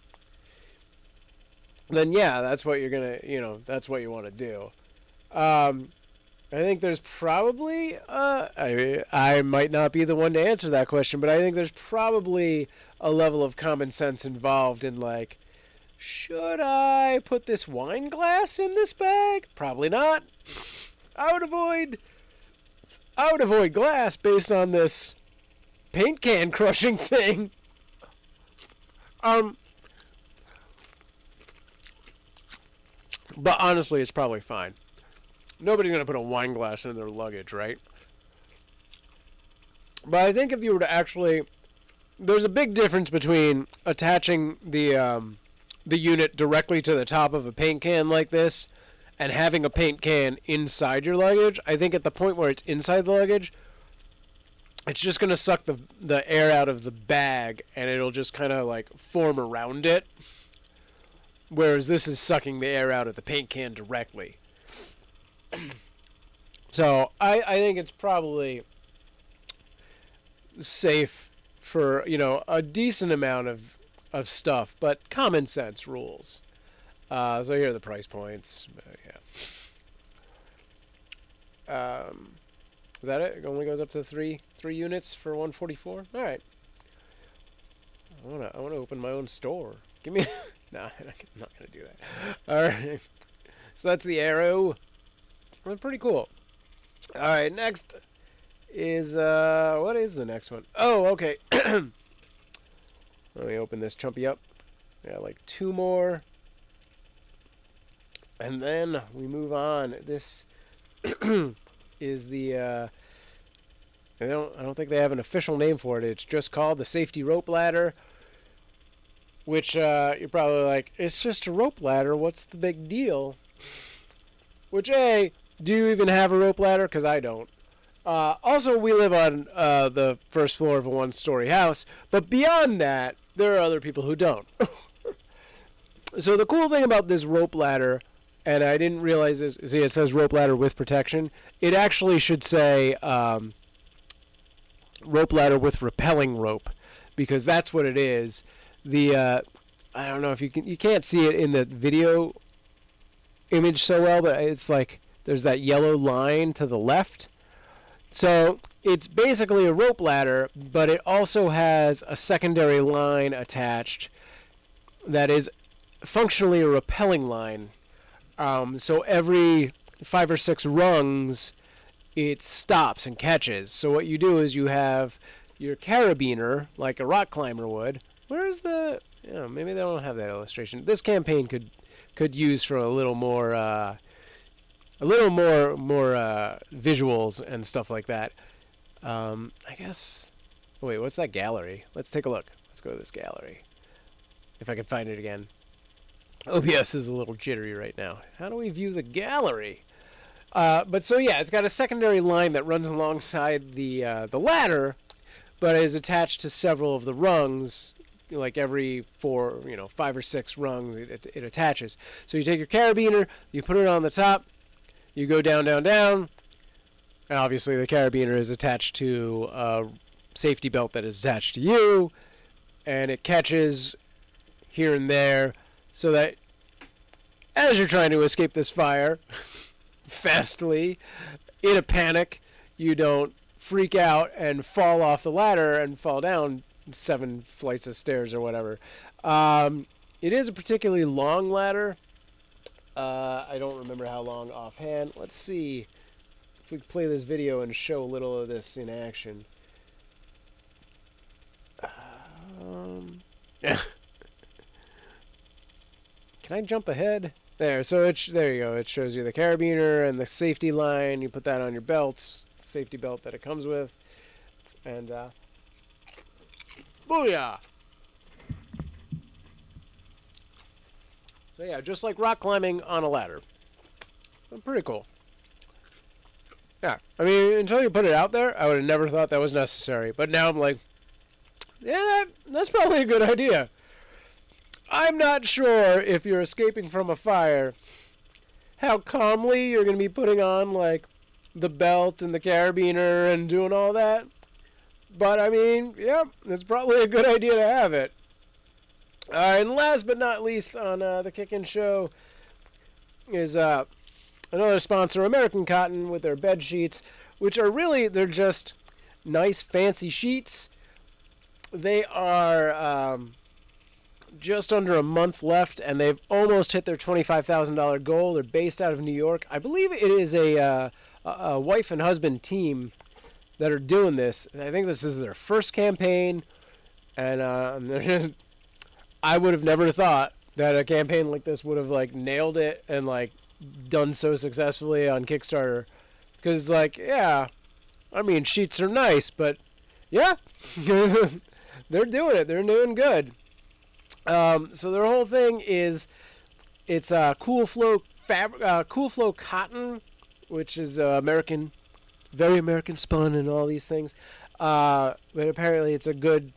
then yeah, that's what you're gonna, that's what you want to do. I think there's probably, I might not be the one to answer that question, but I think there's probably a level of common sense involved in, like, should I put this wine glass in this bag? Probably not. I would avoid glass based on this paint can crushing thing. But honestly, it's probably fine. Nobody's going to put a wine glass in their luggage, right? But I think if you were to actually... There's a big difference between attaching the unit directly to the top of a paint can like this and having a paint can inside your luggage. I think at the point where it's inside the luggage, it's just going to suck the air out of the bag and it'll just kind of like form around it. Whereas this is sucking the air out of the paint can directly. So I think it's probably safe for, a decent amount of stuff, but common sense rules. So here are the price points. Yeah. Is that it? It only goes up to three units for $144. All right. I wanna open my own store. Give me. Nah, I'm not gonna do that. All right. So that's the Arrow. That's pretty cool. All right. Next is what is the next one? Oh, okay. Let me open this chumpy up. Yeah, like 2 more. And then we move on. This is the I don't think they have an official name for it. It's just called the safety rope ladder. Which you're probably like, it's just a rope ladder. What's the big deal? Which, A, do you even have a rope ladder? Because I don't. Also, we live on the first floor of a 1-story house. But beyond that, there are other people who don't. So the cool thing about this rope ladder, and I didn't realize this, see, it says rope ladder with protection. It actually should say rope ladder with repelling rope, because that's what it is. I don't know if you can't see it in the video image so well, but it's like there's that yellow line to the left. So it's basically a rope ladder, but it also has a secondary line attached that is functionally a rappelling line. So every 5 or 6 rungs, it stops and catches. So what you do is you have your carabiner, like a rock climber would. Where's the... maybe they don't have that illustration. This campaign could use for a little more visuals and stuff like that. I guess... Wait, what's that gallery? Let's take a look. Let's go to this gallery. If I can find it again. OBS is a little jittery right now. How do we view the gallery? But so yeah, it's got a secondary line that runs alongside the ladder, but is attached to several of the rungs. Like every 5 or 6 rungs, it attaches. So you take your carabiner, you put it on the top, you go down, down, down, and obviously the carabiner is attached to a safety belt that is attached to you, and it catches here and there, so that as you're trying to escape this fire, fastly, in a panic, you don't freak out and fall off the ladder and fall down 7 flights of stairs or whatever. It is a particularly long ladder. I don't remember how long offhand. Let's see. if we play this video and show a little of this in action. Yeah. Can I jump ahead? There, so there you go. It shows you the carabiner and the safety line. You put that on your belt, safety belt that it comes with, and booyah! So yeah, just like rock climbing on a ladder. Pretty cool. Yeah, I mean, until you put it out there, I would have never thought that was necessary. But now I'm like, yeah, that's probably a good idea. I'm not sure if you're escaping from a fire, how calmly you're going to be putting on, like, the belt and the carabiner and doing all that. But, I mean, yeah, it's probably a good idea to have it. And last but not least on the Kickin' Show is another sponsor, American Cotton, with their bed sheets, which are really, they're just nice, fancy sheets. They are just under a month left, and they've almost hit their $25,000 goal. They're based out of New York. I believe it is a wife and husband team that are doing this. I think this is their first campaign, and they're just, I would have never thought that a campaign like this would have, like, nailed it and, like, done so successfully on Kickstarter. Because, like, yeah, I mean, sheets are nice, but, yeah, they're doing it. They're doing good. So their whole thing is, it's Cool Flow cotton, which is American, very American spun and all these things. But apparently it's a good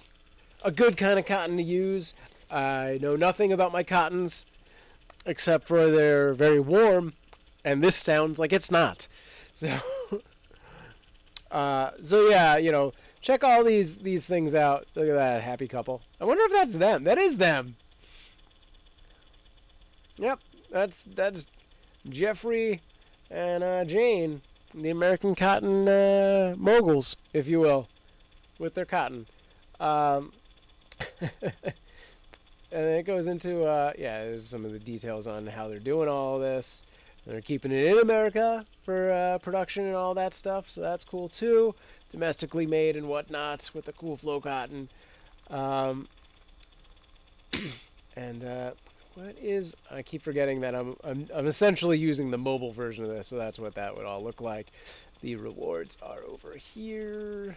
kind of cotton to use. I know nothing about my cottons, except for they're very warm, and this sounds like it's not. So, so yeah, you know, check all these things out. Look at that happy couple. I wonder if that's them. That is them. Yep, that's Jeffrey and Jane, the American Cotton moguls, if you will, with their cotton. And it goes into, yeah, there's some of the details on how they're doing all of this. They're keeping it in America for production and all that stuff, so that's cool too. Domestically made and whatnot with the Cool Flow cotton. And what is, I keep forgetting that I'm essentially using the mobile version of this, so that's what that would all look like. The rewards are over here.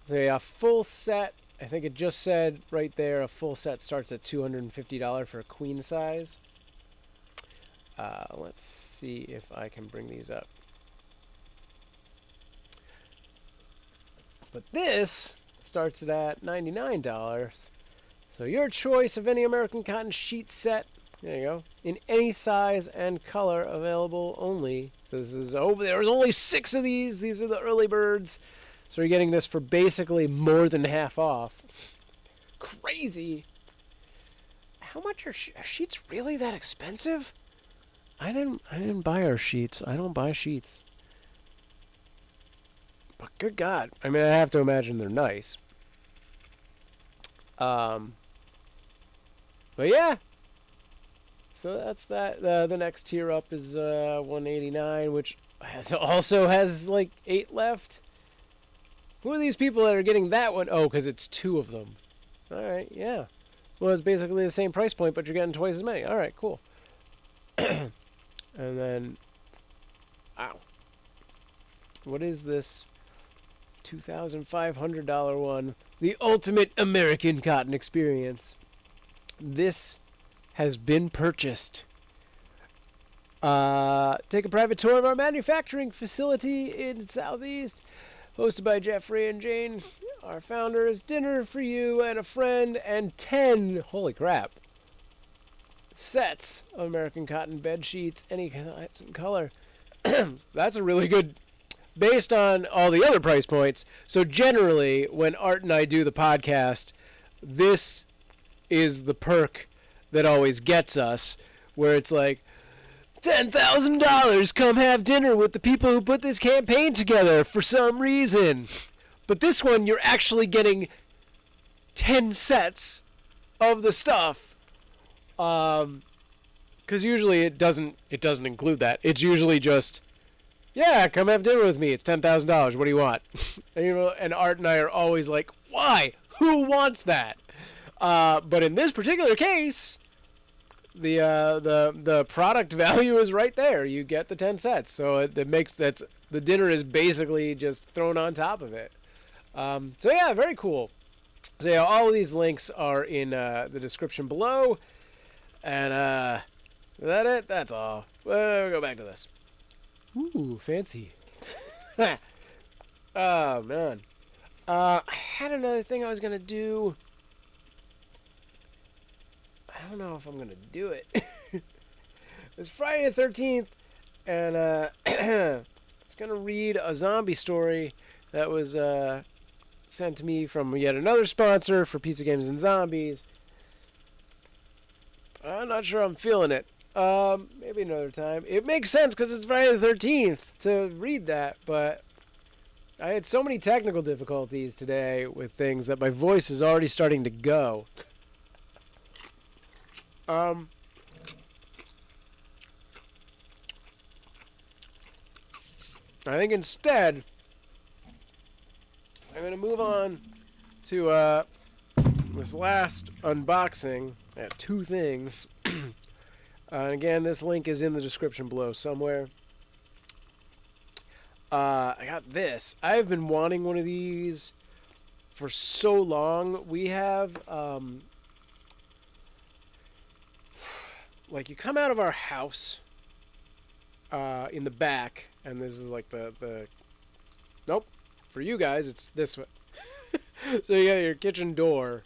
So yeah, full set. I think it just said right there a full set starts at $250 for a queen size. Let's see if I can bring these up. But this starts at $99. So your choice of any American Cotton sheet set, there you go, in any size and color, available only. So this is, oh, there's only 6 of these. These are the early birds. So you're getting this for basically more than half off. Crazy. How much are sheets really that expensive? I didn't buy our sheets. I don't buy sheets. But good God. I mean, I have to imagine they're nice. But yeah. So that's that. The next tier up is $189, which also has like 8 left. Who are these people that are getting that one? Oh, because it's 2 of them. Alright, yeah. Well, it's basically the same price point, but you're getting twice as many. Alright, cool. And then, wow. What is this $2,500 one? The Ultimate American Cotton Experience. This has been purchased. Take a private tour of our manufacturing facility in Southeast. Hosted by Jeffrey and Jane, our founders. Dinner for you and a friend, and 10, holy crap, sets of American Cotton bed sheets, any color. That's a really good, based on all the other price points. So generally, when Art and I do the podcast, this is the perk that always gets us, where it's like, $10,000, come have dinner with the people who put this campaign together for some reason. But this one, you're actually getting 10 sets of the stuff Because usually it doesn't include that. It's usually just, yeah, come have dinner with me. It's $10,000. What do you want? And, you know, and Art and I are always like, why? Who wants that? But in this particular case, the product value is right there. You get the 10 sets, so it makes the dinner is basically just thrown on top of it. So yeah, very cool. So yeah, all of these links are in the description below, and is that it? That's all. We'll go back to this. Ooh, fancy. Oh man. I had another thing I was gonna do. I don't know if I'm gonna do it. It's Friday the 13th, and I was gonna read a zombie story that was sent to me from yet another sponsor for Pizza Games and Zombies. I'm not sure I'm feeling it. Maybe another time. It makes sense because it's Friday the 13th to read that, but I had so many technical difficulties today with things that my voice is already starting to go. I think instead I'm going to move on to this last unboxing. I have two things. And again, this link is in the description below somewhere. I got this. I've been wanting one of these for so long. We have, like, you come out of our house in the back, and this is like the nope, for you guys, it's this way. So you got your kitchen door,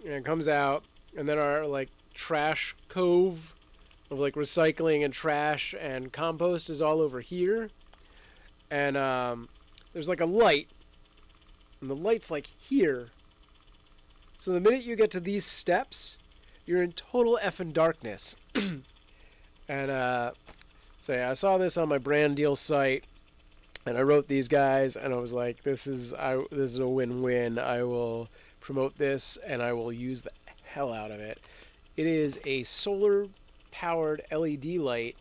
and it comes out, and then our, like, trash cove of, like, recycling and trash and compost is all over here. And there's, like, a light, and the light's, like, here. So the minute you get to these steps, you're in total effing darkness. And so yeah, I saw this on my brand deal site, and I wrote these guys, and I was like, this is a win-win. I will promote this, and I will use the hell out of it. It is a solar-powered LED light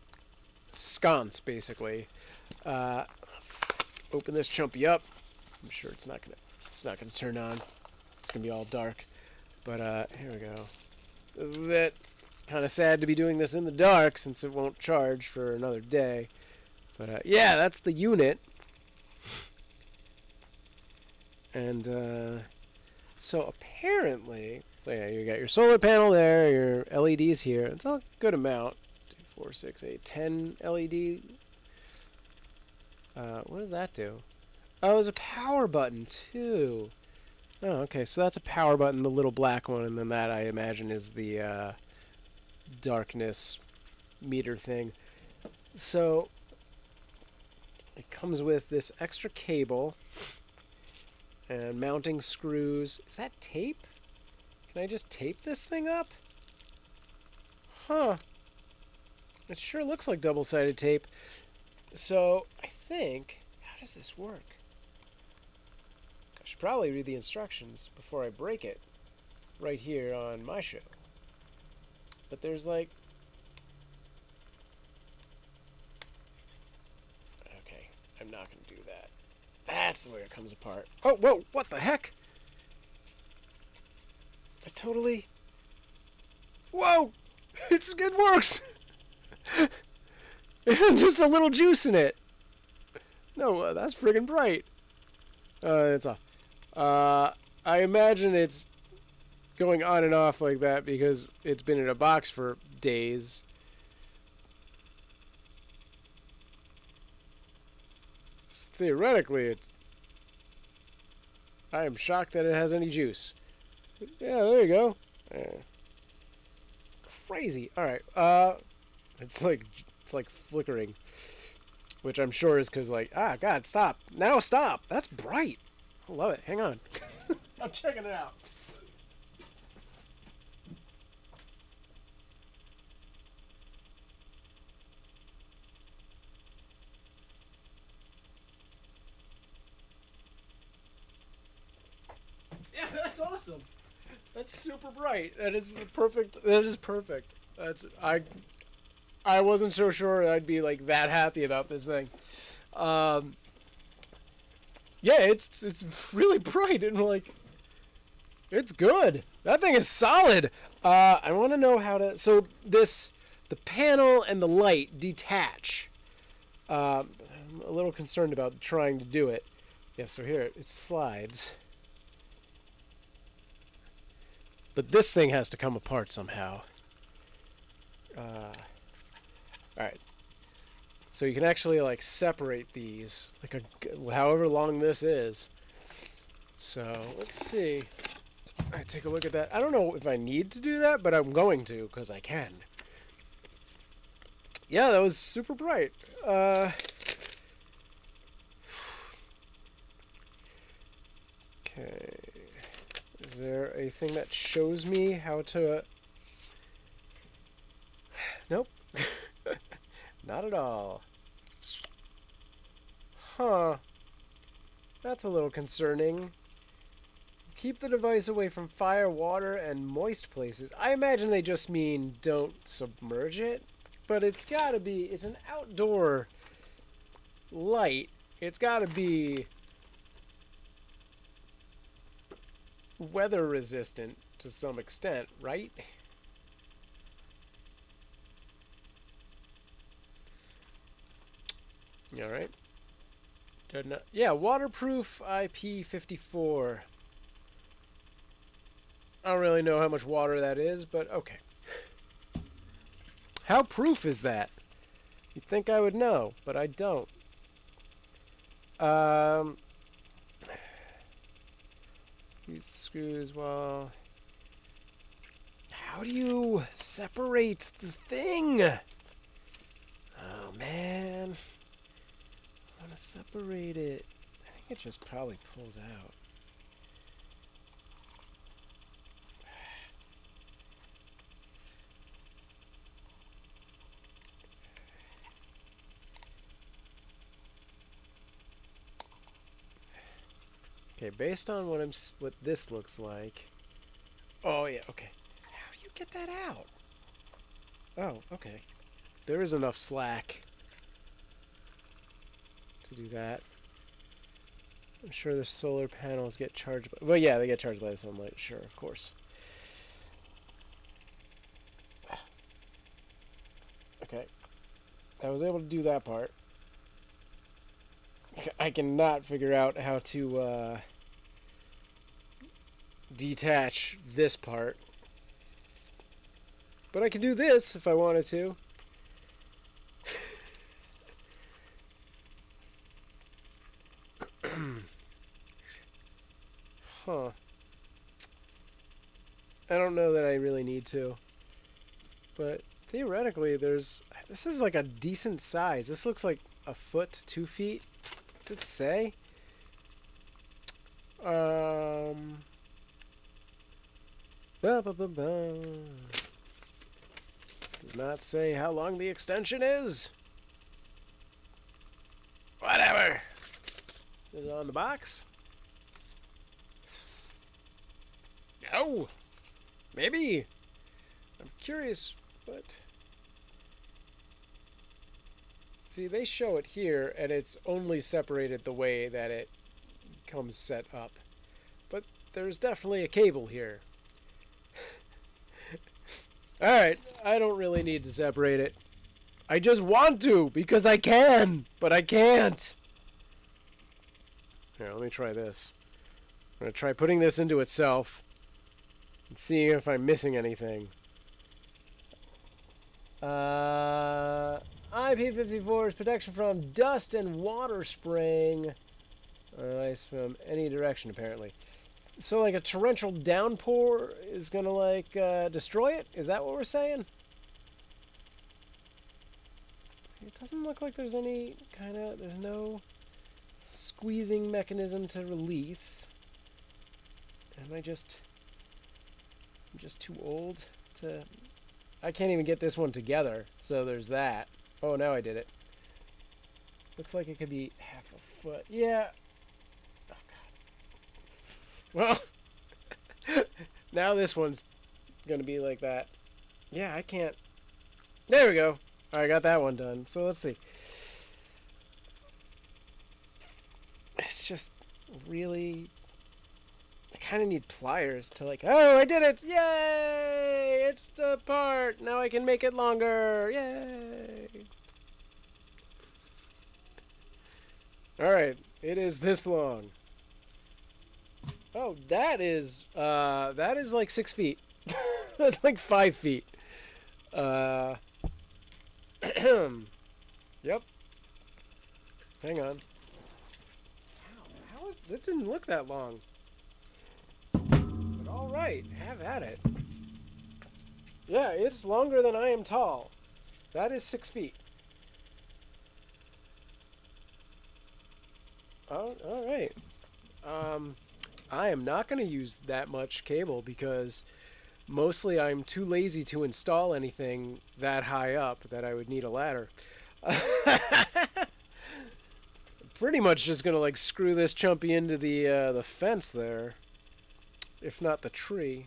sconce, basically. Let's open this chumpy up. I'm sure it's not gonna turn on. It's gonna be all dark. But here we go. This is it. Kind of sad to be doing this in the dark since it won't charge for another day. But yeah, that's the unit. And so apparently, so yeah, you got your solar panel there, your LEDs here. It's a good amount. 2, 4, 6, 8, 10 LED. What does that do? Oh, there's a power button too. Oh, okay, so that's a power button, the little black one, and then that, I imagine, is the darkness meter thing. So it comes with this extra cable and mounting screws. Is that tape? Can I just tape this thing up? Huh. It sure looks like double-sided tape. So I think, how does this work? I should probably read the instructions before I break it right here on my show. But there's like... Okay, I'm not going to do that. That's where it comes apart. Oh, whoa, what the heck? It totally... Whoa! It works! Just a little juice in it. No, that's friggin' bright. It's off. I imagine it's going on and off like that because it's been in a box for days. Theoretically, I am shocked that it has any juice. Yeah, there you go. Crazy. All right. It's like flickering, which I'm sure is because, like, God, stop now, stop. That's bright. I love it. Hang on. I'm checking it out. Yeah, that's awesome. That's super bright. That is the perfect. That is perfect. I wasn't so sure I'd be like that happy about this thing. Yeah, it's really bright and like it's good. That thing is solid. I want to know how to. So the panel and the light detach. I'm a little concerned about trying to do it. Yeah, so here it slides. But this thing has to come apart somehow. Alright. So you can actually like separate these, like however long this is. So let's see. Alright, take a look at that. I don't know if I need to do that, but I'm going to because I can. Yeah, that was super bright. Okay. Is there a thing that shows me how to... Nope. Not at all. Huh. That's a little concerning. Keep the device away from fire, water, and moist places. I imagine they just mean don't submerge it. But it's gotta be... It's an outdoor light. It's gotta be... weather resistant to some extent, right? All right. Yeah, waterproof IP54. I don't really know how much water that is, but okay. How proof is that? You'd think I would know, but I don't. Use the screws while... How do you separate the thing? Oh, man. I want to separate it. I think it just probably pulls out. Okay, based on what this looks like. Oh yeah, okay. How do you get that out? Oh, okay. There is enough slack to do that. I'm sure the solar panels get charged by... Well, yeah, they get charged by the sunlight. Sure, of course. Okay. I was able to do that part. I cannot figure out how to detach this part. But I can do this if I wanted to. Huh. I don't know that I really need to. But theoretically, this is like a decent size. This looks like a foot to 2 feet. Does it say? Does not say how long the extension is. Whatever. Is it on the box? No. Maybe. I'm curious, but... See, they show it here, and it's only separated the way that it comes set up. But there's definitely a cable here. Alright, I don't really need to separate it. I just want to, because I can, but I can't. Here, let me try this. I'm going to try putting this into itself and seeing if I'm missing anything. IP54 is protection from dust and water spraying. Ice from any direction, apparently. So, like, a torrential downpour is gonna, like, destroy it? Is that what we're saying? It doesn't look like there's any kind of... There's no squeezing mechanism to release. I'm just too old to... I can't even get this one together, so there's that. Oh, now I did it. Looks like it could be half a foot. Yeah. Oh, God. Well, now this one's going to be like that. Yeah, I can't There we go. All right, got that one done. So let's see. It's just really... I kind of need pliers to like... Oh, I did it! Yay! It's apart! Now I can make it longer! Yay! Alright, it is this long. Oh, that is like 6 feet. That's like 5 feet. Yep. Hang on. Wow, that didn't look that long. But alright, have at it. Yeah, it's longer than I am tall. That is 6 feet. Oh, alright. I am not going to use that much cable because mostly I'm too lazy to install anything that high up that I would need a ladder. Pretty much just going to like screw this chumpy into the fence there, if not the tree.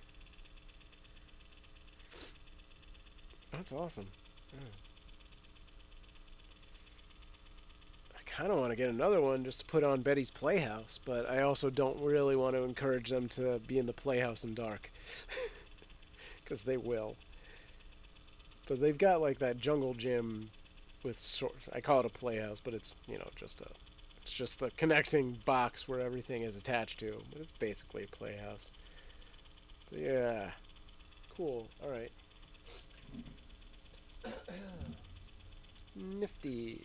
That's awesome. Yeah. I kind of want to get another one just to put on Betty's Playhouse, but I also don't really want to encourage them to be in the playhouse in dark. Because they will. So they've got like that jungle gym with I call it a playhouse, but it's, you know, it's just the connecting box where everything is attached to. But it's basically a playhouse. But yeah. Cool. All right. Nifty.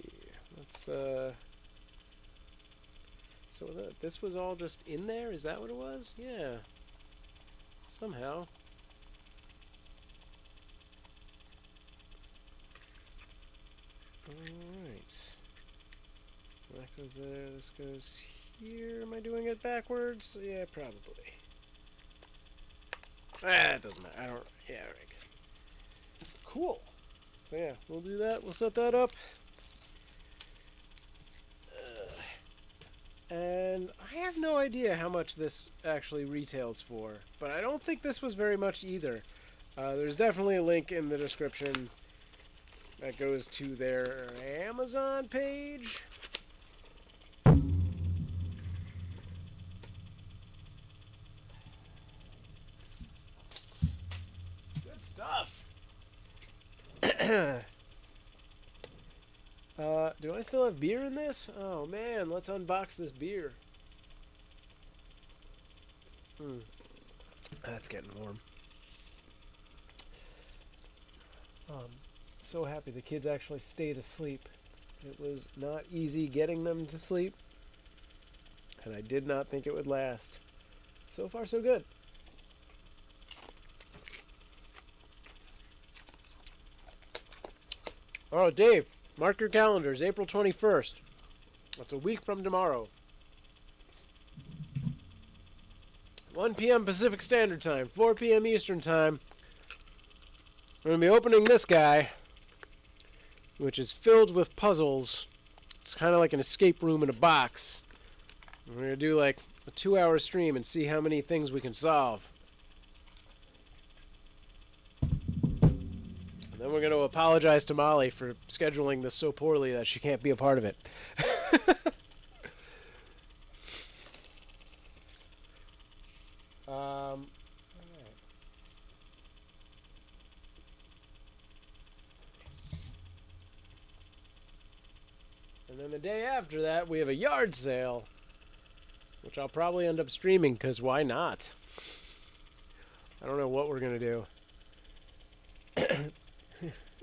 Let's so this was all just in there? Is that what it was? Yeah. Somehow. Alright. That goes there, this goes here. Am I doing it backwards? Yeah, probably. Ah, it doesn't matter. I don't... Yeah, alright. Cool. So yeah, we'll do that. We'll set that up. And I have no idea how much this actually retails for, but I don't think this was very much either. There's definitely a link in the description that goes to their Amazon page. Good stuff. Do I still have beer in this? Oh man, let's unbox this beer. That's getting warm. So happy the kids actually stayed asleep. It was not easy getting them to sleep, and I did not think it would last. So far, so good. Oh, Dave, mark your calendars, April 21st. That's a week from tomorrow. 1 p.m. Pacific Standard Time, 4 p.m. Eastern Time. We're going to be opening this guy, which is filled with puzzles. It's kind of like an escape room in a box. We're going to do like a 2-hour stream and see how many things we can solve. And then we're going to apologize to Molly for scheduling this so poorly that she can't be a part of it. And then the day after that, we have a yard sale, which I'll probably end up streaming, because why not? I don't know what we're going to do.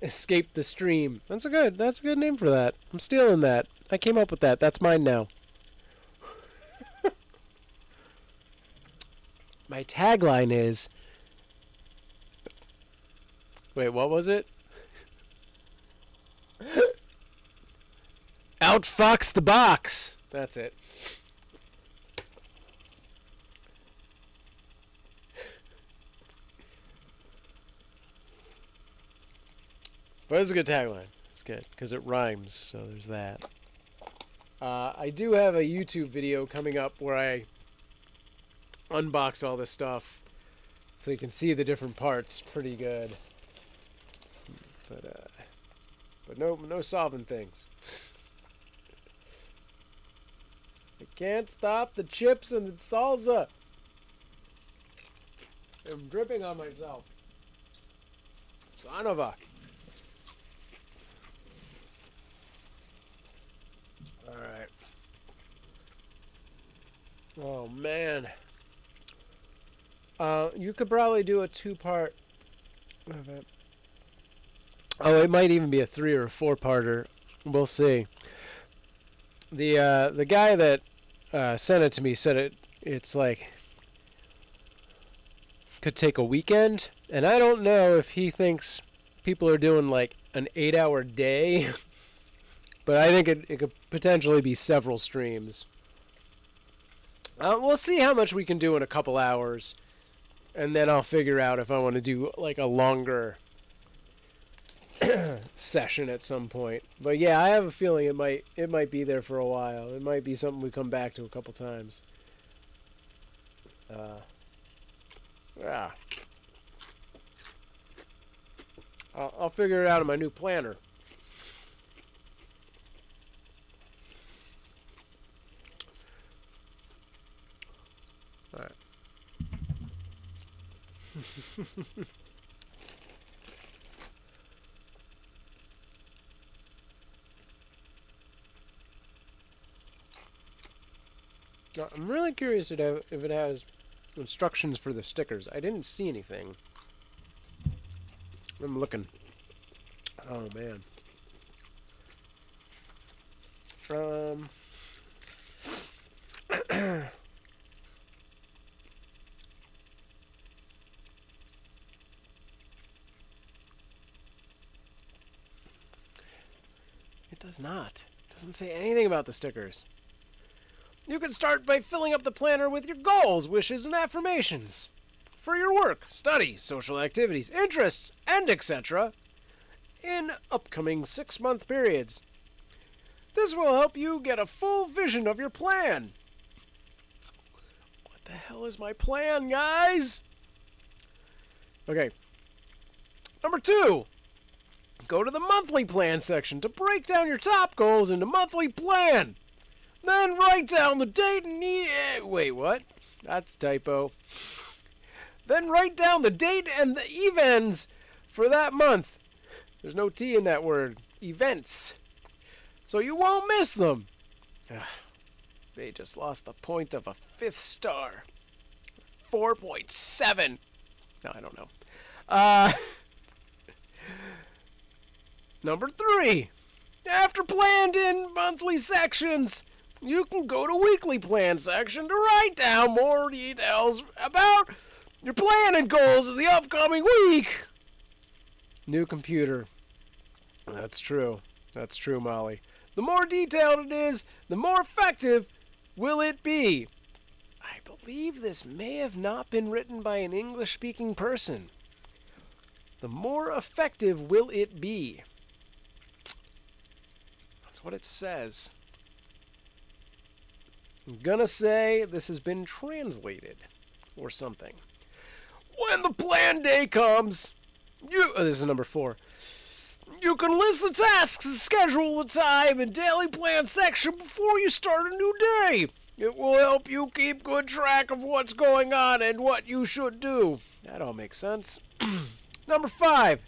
Escape the stream. That's a good name for that. I'm stealing that. I came up with that. That's mine now. My tagline is... Wait, what was it? Outfox the box. That's it. But it's a good tagline. It's good because it rhymes, so there's that. I do have a YouTube video coming up where I unbox all this stuff so you can see the different parts pretty good. But But no solving things. I can't stop the chips and the salsa. I'm dripping on myself. Son of a... Alright. Oh, man. You could probably do a 2-part of it. Oh, it might even be a 3 or a 4-parter. We'll see. The guy that sent it to me said it's like could take a weekend, and I don't know if he thinks people are doing like an 8-hour day, but I think it could potentially be several streams. We'll see how much we can do in a couple hours, and then I'll figure out if I want to do like a longer session at some point. But yeah, I have a feeling it might be there for a while. It might be something we come back to a couple times. Yeah. I'll figure it out in my new planner. All right. I'm really curious if it has instructions for the stickers. I didn't see anything. I'm looking. Oh, man. It does not. It doesn't say anything about the stickers. You can start by filling up the planner with your goals, wishes, and affirmations for your work, study, social activities, interests, and etc. in upcoming 6-month periods. This will help you get a full vision of your plan. What the hell is my plan, guys? Okay. Number 2. Go to the monthly plan section to break down your top goals into monthly plan. Then write down the date and wait, what? That's a typo. Then write down the date and the events for that month. There's no T in that word. Events. So you won't miss them. They just lost the point of a 5th star. 4.7. No, I don't know. Number 3. After planned in monthly sections, you can go to weekly plan section to write down more details about your plan and goals of the upcoming week. New computer. That's true. That's true, Molly. The more detailed it is, the more effective will it be. I believe this may have not been written by an English-speaking person. The more effective will it be. That's what it says. I'm gonna say this has been translated or something. When the plan day comes, this is number 4. You can list the tasks and schedule the time in daily plan section before you start a new day. It will help you keep good track of what's going on and what you should do. That all makes sense. Number 5.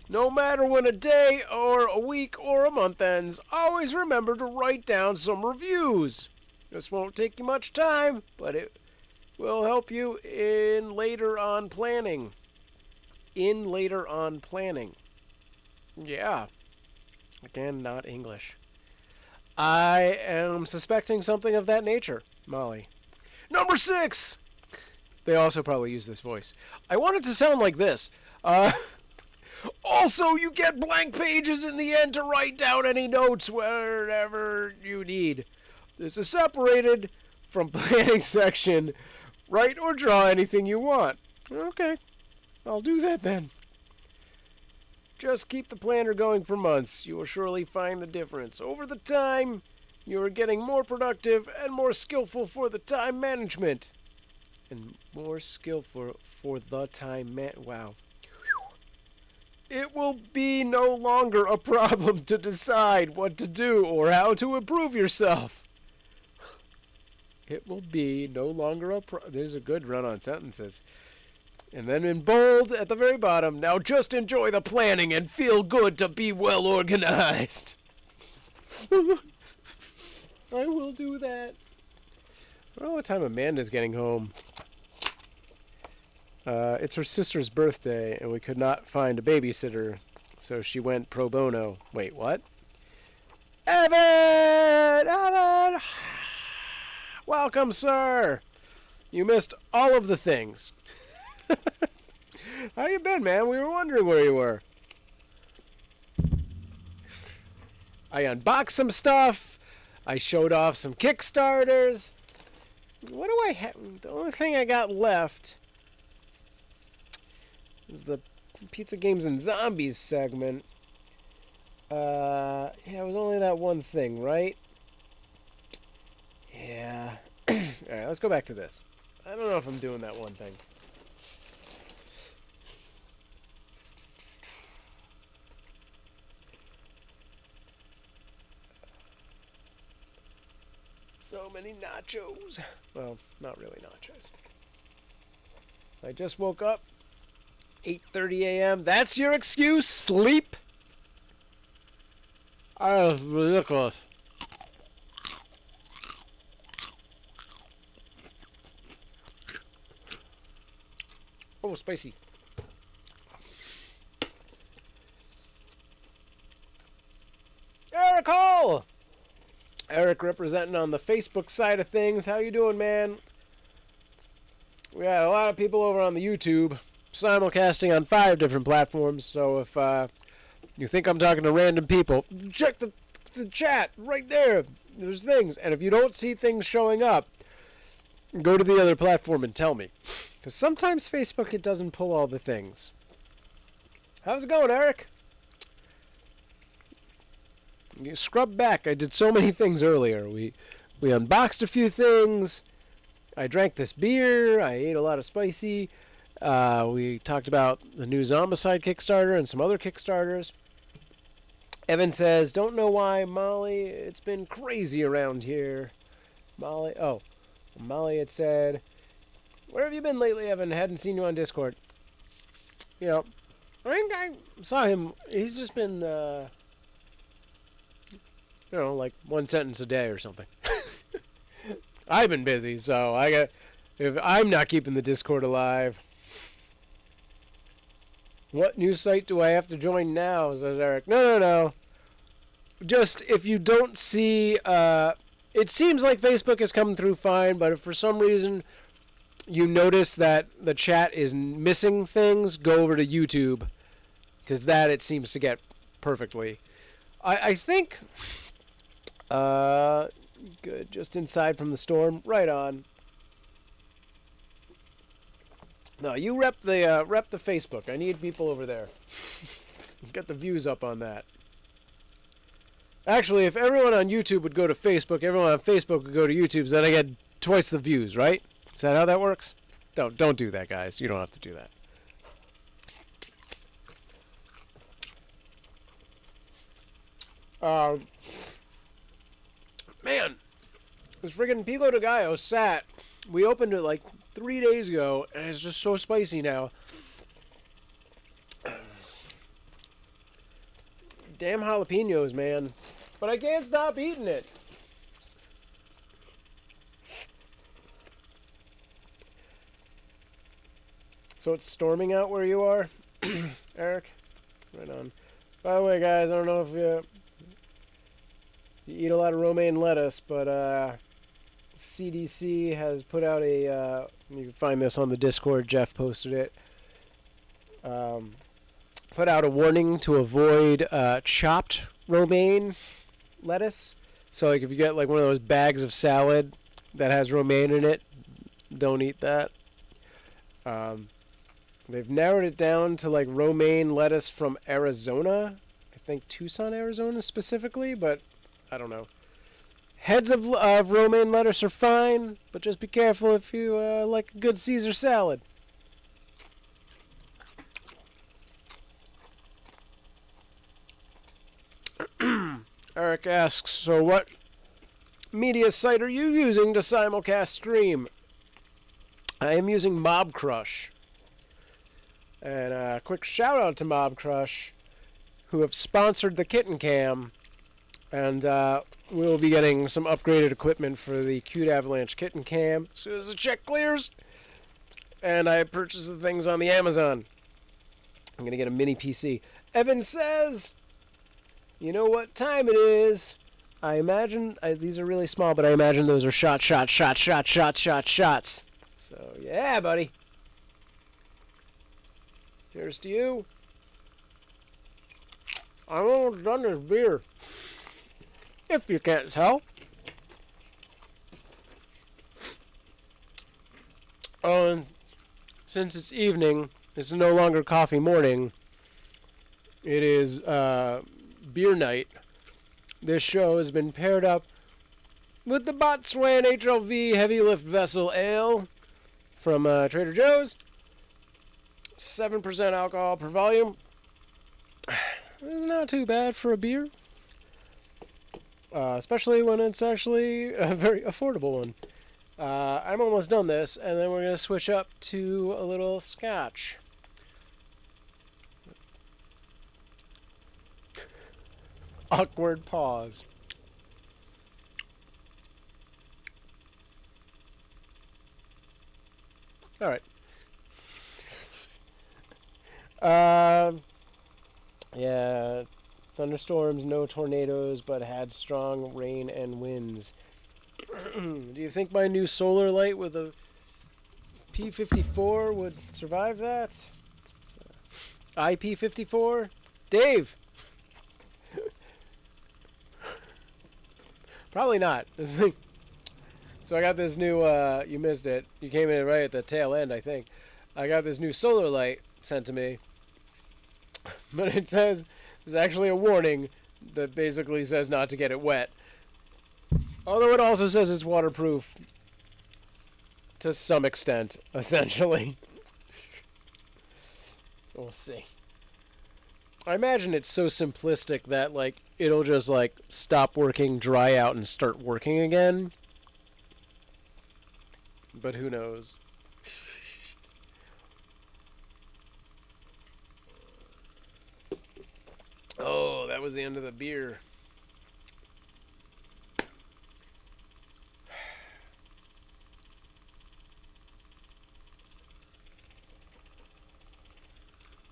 No matter when a day or a week or a month ends, always remember to write down some reviews. This won't take you much time, but it will help you in later on planning. Yeah. Again, not English. I am suspecting something of that nature, Molly. Number 6. They also probably use this voice. I want it to sound like this. Also, you get blank pages in the end to write down any notes wherever you need. This is separated from planning section. Write or draw anything you want. Okay, I'll do that then. Just keep the planner going for months. You will surely find the difference. Over the time, you are getting more productive and more skillful for the time management. And more skillful for the time wow. It will be no longer a problem to decide what to do or how to improve yourself. It will be no longer a There's a good run-on sentences. And then in bold at the very bottom, now just enjoy the planning and feel good to be well organized. I will do that. I don't know what time Amanda's getting home. It's her sister's birthday, and we could not find a babysitter, so she went pro bono. Wait, what? Evan! Evan! Welcome, sir! You missed all of the things. How you been, man? We were wondering where you were. I unboxed some stuff. I showed off some Kickstarters. What do I have? The only thing I got left is the Pizza Games and Zombies segment. Yeah, it was only that one thing, right? Yeah. Alright, let's go back to this. I don't know if I'm doing that one thing. So many nachos. Well, not really nachos. I just woke up. 8:30 a.m. That's your excuse? Sleep? Oh, that's ridiculous. Oh, spicy. Eric Hall! Eric representing on the Facebook side of things. How you doing, man? We had a lot of people over on the YouTube simulcasting on 5 different platforms, so if you think I'm talking to random people, check the chat right there. There's things, and if you don't see things showing up, go to the other platform and tell me, because sometimes Facebook, it doesn't pull all the things. How's it going, Eric? You scrub back. I did so many things earlier. We unboxed a few things. I drank this beer. I ate a lot of spicy. We talked about the new Zombicide Kickstarter and some other Kickstarters. Evan says, don't know why, Molly. It's been crazy around here. Molly had said, where have you been lately, Evan? Hadn't seen you on Discord. You know, I think I saw him. He's just been, you know, like one sentence a day or something. I've been busy, so if I'm not keeping the Discord alive. What new site do I have to join now? Says Eric. No. Just if you don't see, it seems like Facebook is coming through fine, but if for some reason you notice that the chat is missing things, go over to YouTube, because that it seems to get perfectly. I think, good, just inside from the storm, right on. No, you rep the Facebook. I need people over there. Get the views up on that. Actually, if everyone on YouTube would go to Facebook, everyone on Facebook would go to YouTube, so then I get twice the views, right? Is that how that works? Don't do that, guys. You don't have to do that. Man, this friggin' Pico de Gallo sat. We opened it like 3 days ago, and it's just so spicy now. Damn jalapenos, man. But I can't stop eating it. So it's storming out where you are, Eric? Right on. By the way, guys, I don't know if you eat a lot of romaine lettuce, but CDC has put out a, you can find this on the Discord, Jeff posted it, put out a warning to avoid chopped romaine lettuce. So like if you get like one of those bags of salad that has romaine in it, don't eat that. They've narrowed it down to like romaine lettuce from Arizona. I think Tucson, Arizona specifically, but I don't know. Heads of romaine lettuce are fine, but just be careful if you like a good Caesar salad. Eric asks, so what media site are you using to simulcast stream? I am using Mob Crush. And a quick shout out to Mob Crush, who have sponsored the Kitten Cam. And we'll be getting some upgraded equipment for the Cute Avalanche Kitten Cam as soon as the check clears. And I purchased the things on the Amazon. I'm going to get a mini PC. Evan says, you know what time it is? I imagine, these are really small, but I imagine those are shots. So, yeah, buddy. Cheers to you. I'm almost done this beer. If you can't tell. Oh, and since it's evening, it's no longer coffee morning. It is beer night. This show has been paired up with the Botswan HLV Heavy Lift Vessel Ale from Trader Joe's. 7% alcohol per volume. Not too bad for a beer. Especially when it's actually a very affordable one. I'm almost done this, and then we're going to switch up to a little scotch. Awkward pause. All right. Yeah, thunderstorms, no tornadoes, but had strong rain and winds. Do you think my new solar light with a P54 would survive that? IP54? Dave! Probably not. So I got this new, you missed it. You came in right at the tail end, I think. I got this new solar light sent to me. But it says, there's actually a warning that basically says not to get it wet. Although it also says it's waterproof to some extent, essentially. So we'll see. I imagine it's so simplistic that, like, it'll just, like, stop working, dry out, and start working again. But who knows? Oh, that was the end of the beer.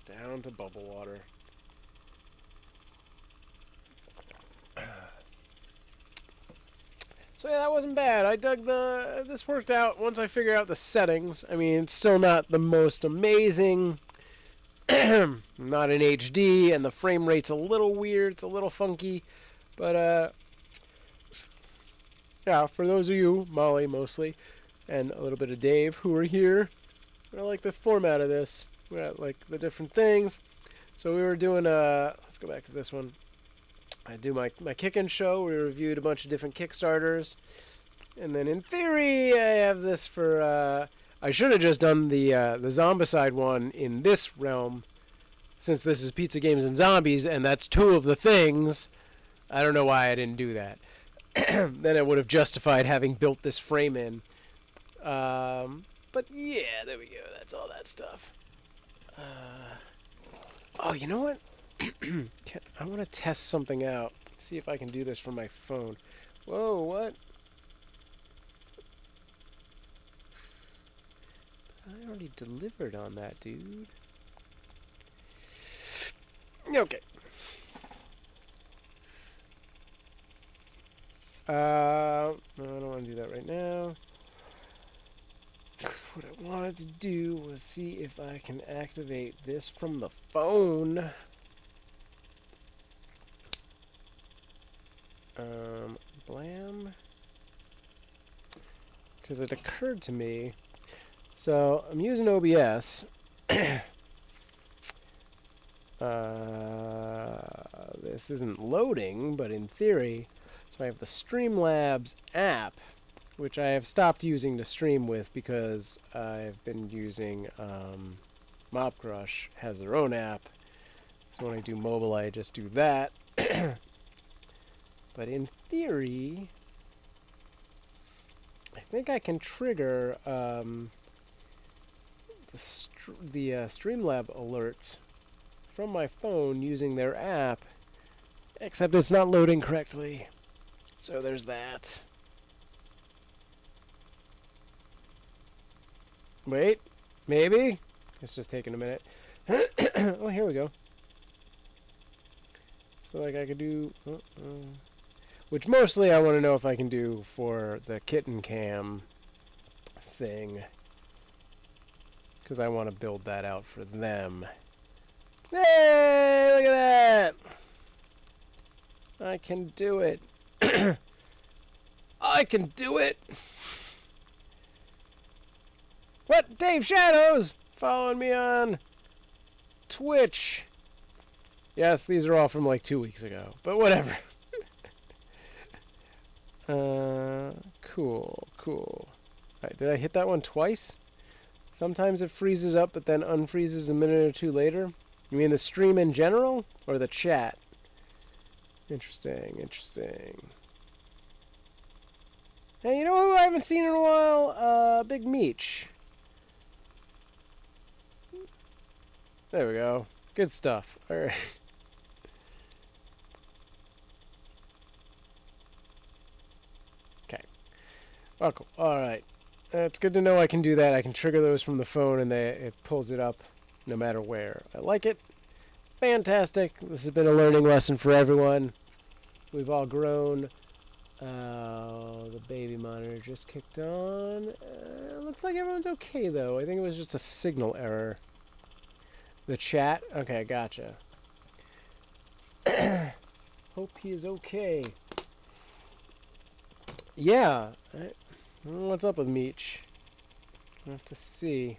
Down to bubble water. So yeah, that wasn't bad. I dug this worked out once I figured out the settings. I mean, it's still not the most amazing. Not in HD, and the frame rate's a little weird. It's a little funky. But, yeah, for those of you, Molly mostly, and a little bit of Dave, who are here, I like the format of this. We got, like, the different things. So we were doing, let's go back to this one. I do my KickinShow. We reviewed a bunch of different Kickstarters. And then in theory, I have this for, I should have just done the Zombicide one in this realm, since this is Pizza Games and Zombies, and that's two of the things. I don't know why I didn't do that. Then it would have justified having built this frame in. But yeah, there we go. That's all that stuff. Oh, you know what? I want to test something out. See if I can do this from my phone. Whoa, what? I already delivered on that, dude. Okay. No, I don't want to do that right now. What I wanted to do was see if I can activate this from the phone. Blam. Because it occurred to me. So, I'm using OBS. This isn't loading, but in theory, so I have the Streamlabs app, which I have stopped using to stream with because I've been using Mob Crush has their own app. So when I do mobile, I just do that. But in theory, I think I can trigger the Streamlab alerts from my phone using their app, except it's not loading correctly. So there's that. Wait, maybe? It's just taking a minute. Oh, here we go. So, like, I could do... which mostly I want to know if I can do for the kitten cam thing. Because I want to build that out for them. Hey, look at that! I can do it. I can do it! What? Dave Shadows! Following me on Twitch. Yes, these are all from like 2 weeks ago, but whatever. Cool, cool. Alright, did I hit that one twice? Sometimes it freezes up, but then unfreezes a minute or two later. You mean the stream in general, or the chat? Interesting, interesting. Hey, you know who I haven't seen in a while? Big Meech. There we go. Good stuff. Alright. Okay. Oh, cool. Alright. It's good to know I can do that. I can trigger those from the phone and it pulls it up no matter where. I like it. Fantastic. This has been a learning lesson for everyone. We've all grown. The baby monitor just kicked on. Looks like everyone's okay, though. I think it was just a signal error. The chat? Okay, gotcha. Hope he is okay. Yeah. I don't know what's up with Meech. I'll have to see.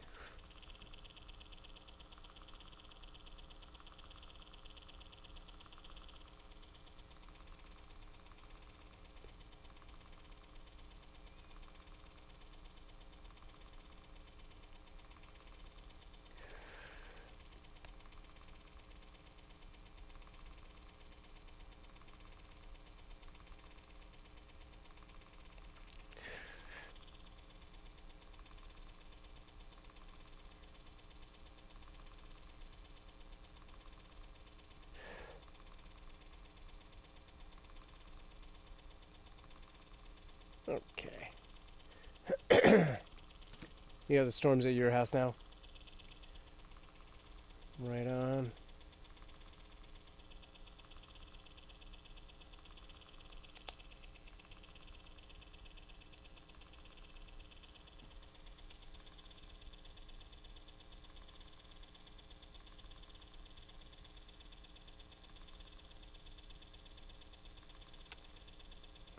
Okay. You have the storms at your house now? Right on.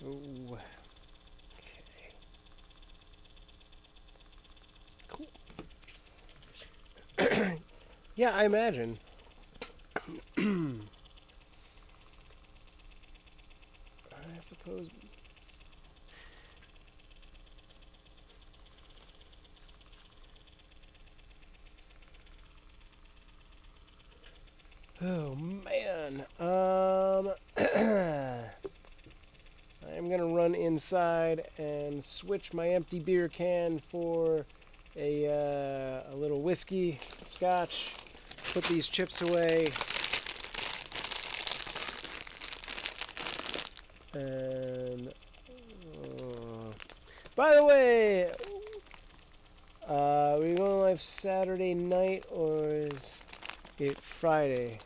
Oh. Yeah, I imagine. I suppose. Oh man. I'm gonna run inside and switch my empty beer can for a little whiskey, scotch. Put these chips away. And by the way, are we going live Saturday night or is it Friday?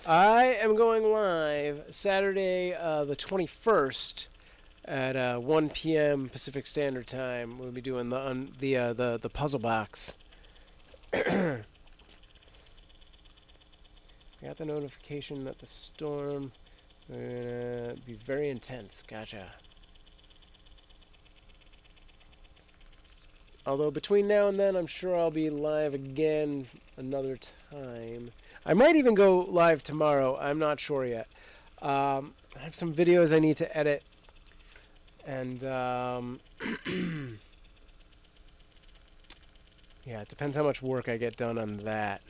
I am going live Saturday, the 21st at 1 p.m. Pacific Standard Time. We'll be doing the puzzle box. I got the notification that the storm will be very intense. Gotcha. Although between now and then, I'm sure I'll be live again another time. I might even go live tomorrow. I'm not sure yet. I have some videos I need to edit. And, yeah, it depends how much work I get done on that.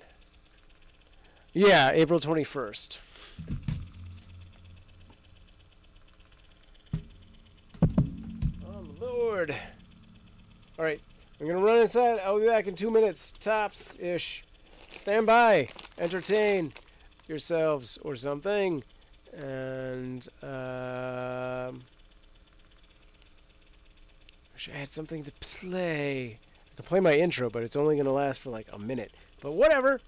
Yeah, April 21st. Lord. Alright, I'm gonna run inside. I'll be back in 2 minutes. Tops-ish. Stand by. Entertain yourselves or something. And, wish I had something to play. I can play my intro, but it's only gonna last for like a minute. But whatever.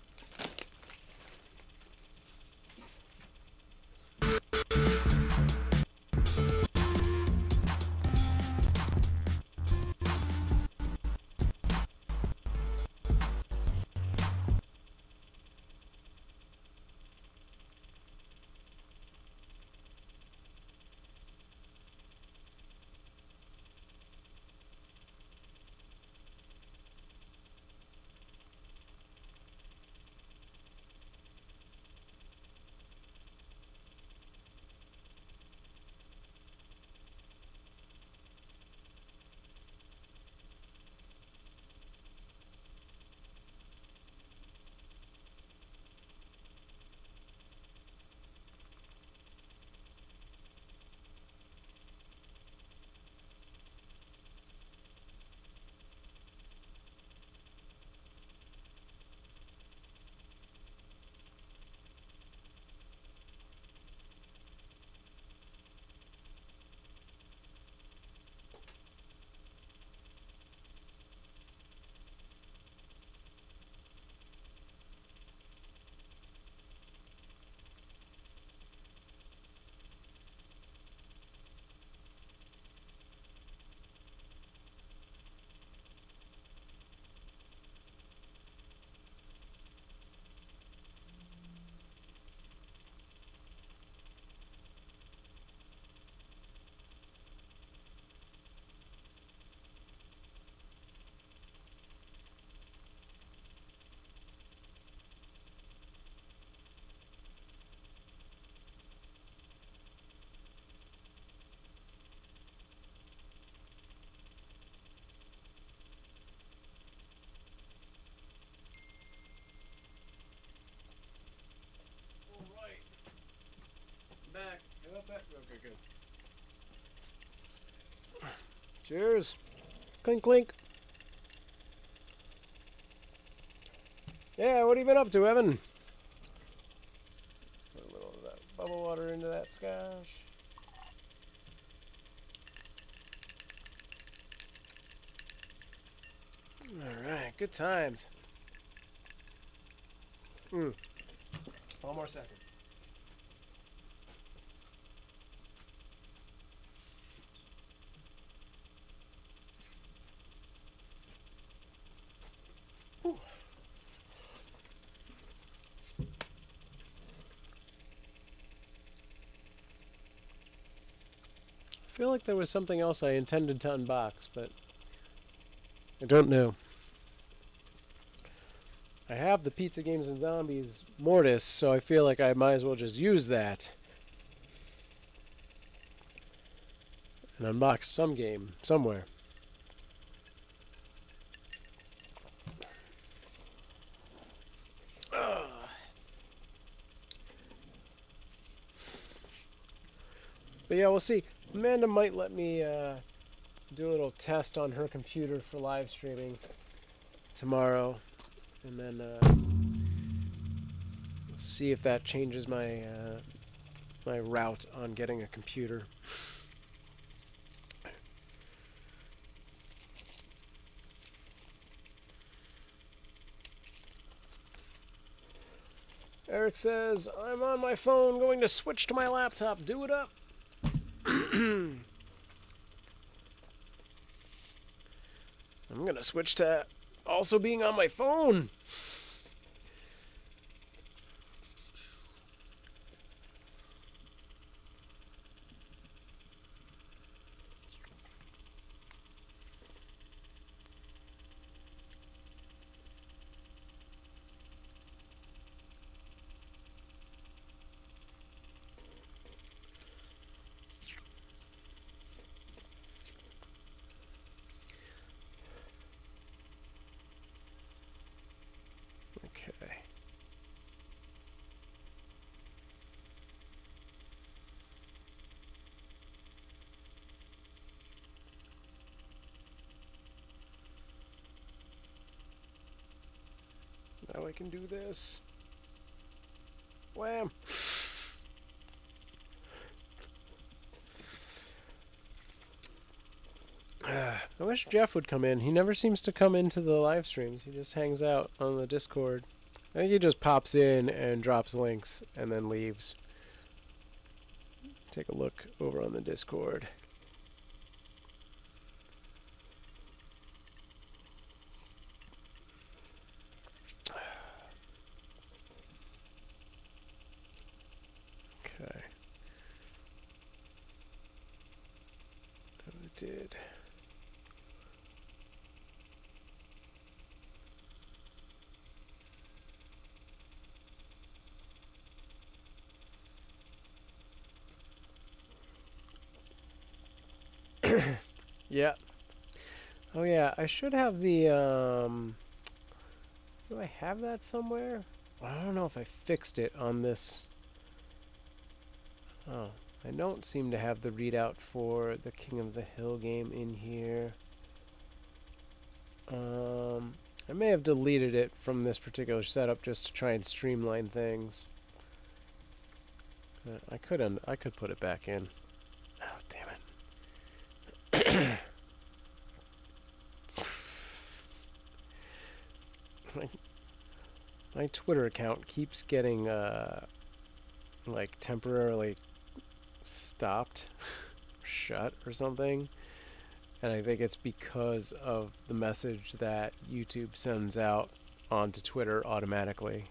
Back. Okay, good. Cheers. Clink, clink. Yeah, what have you been up to, Evan? Let's put a little of that bubble water into that scotch. Alright, good times. One more second. Whew. I feel like there was something else I intended to unbox, but I don't know. I have the Pizza Games and Zombies Mortis, so I feel like I might as well just use that and unbox some game somewhere. But yeah, we'll see. Amanda might let me do a little test on her computer for live streaming tomorrow, and then see if that changes my my route on getting a computer. Eric says, I'm on my phone going to switch to my laptop. Do it up. I'm going to switch to also being on my phone. how I can do this. Wham! I wish Jeff would come in. He never seems to come into the live streams. He just hangs out on the Discord. I think he just pops in and drops links and then leaves. Take a look over on the Discord. Okay. I did. Yeah. Oh yeah, I should have the do I have that somewhere? I don't know if I fixed it on this. Oh, I don't seem to have the readout for the King of the Hill game in here. I may have deleted it from this particular setup just to try and streamline things. I could put it back in. Oh, damn it. My Twitter account keeps getting like temporarily stopped, shut or something, and I think it's because of the message that YouTube sends out onto Twitter automatically.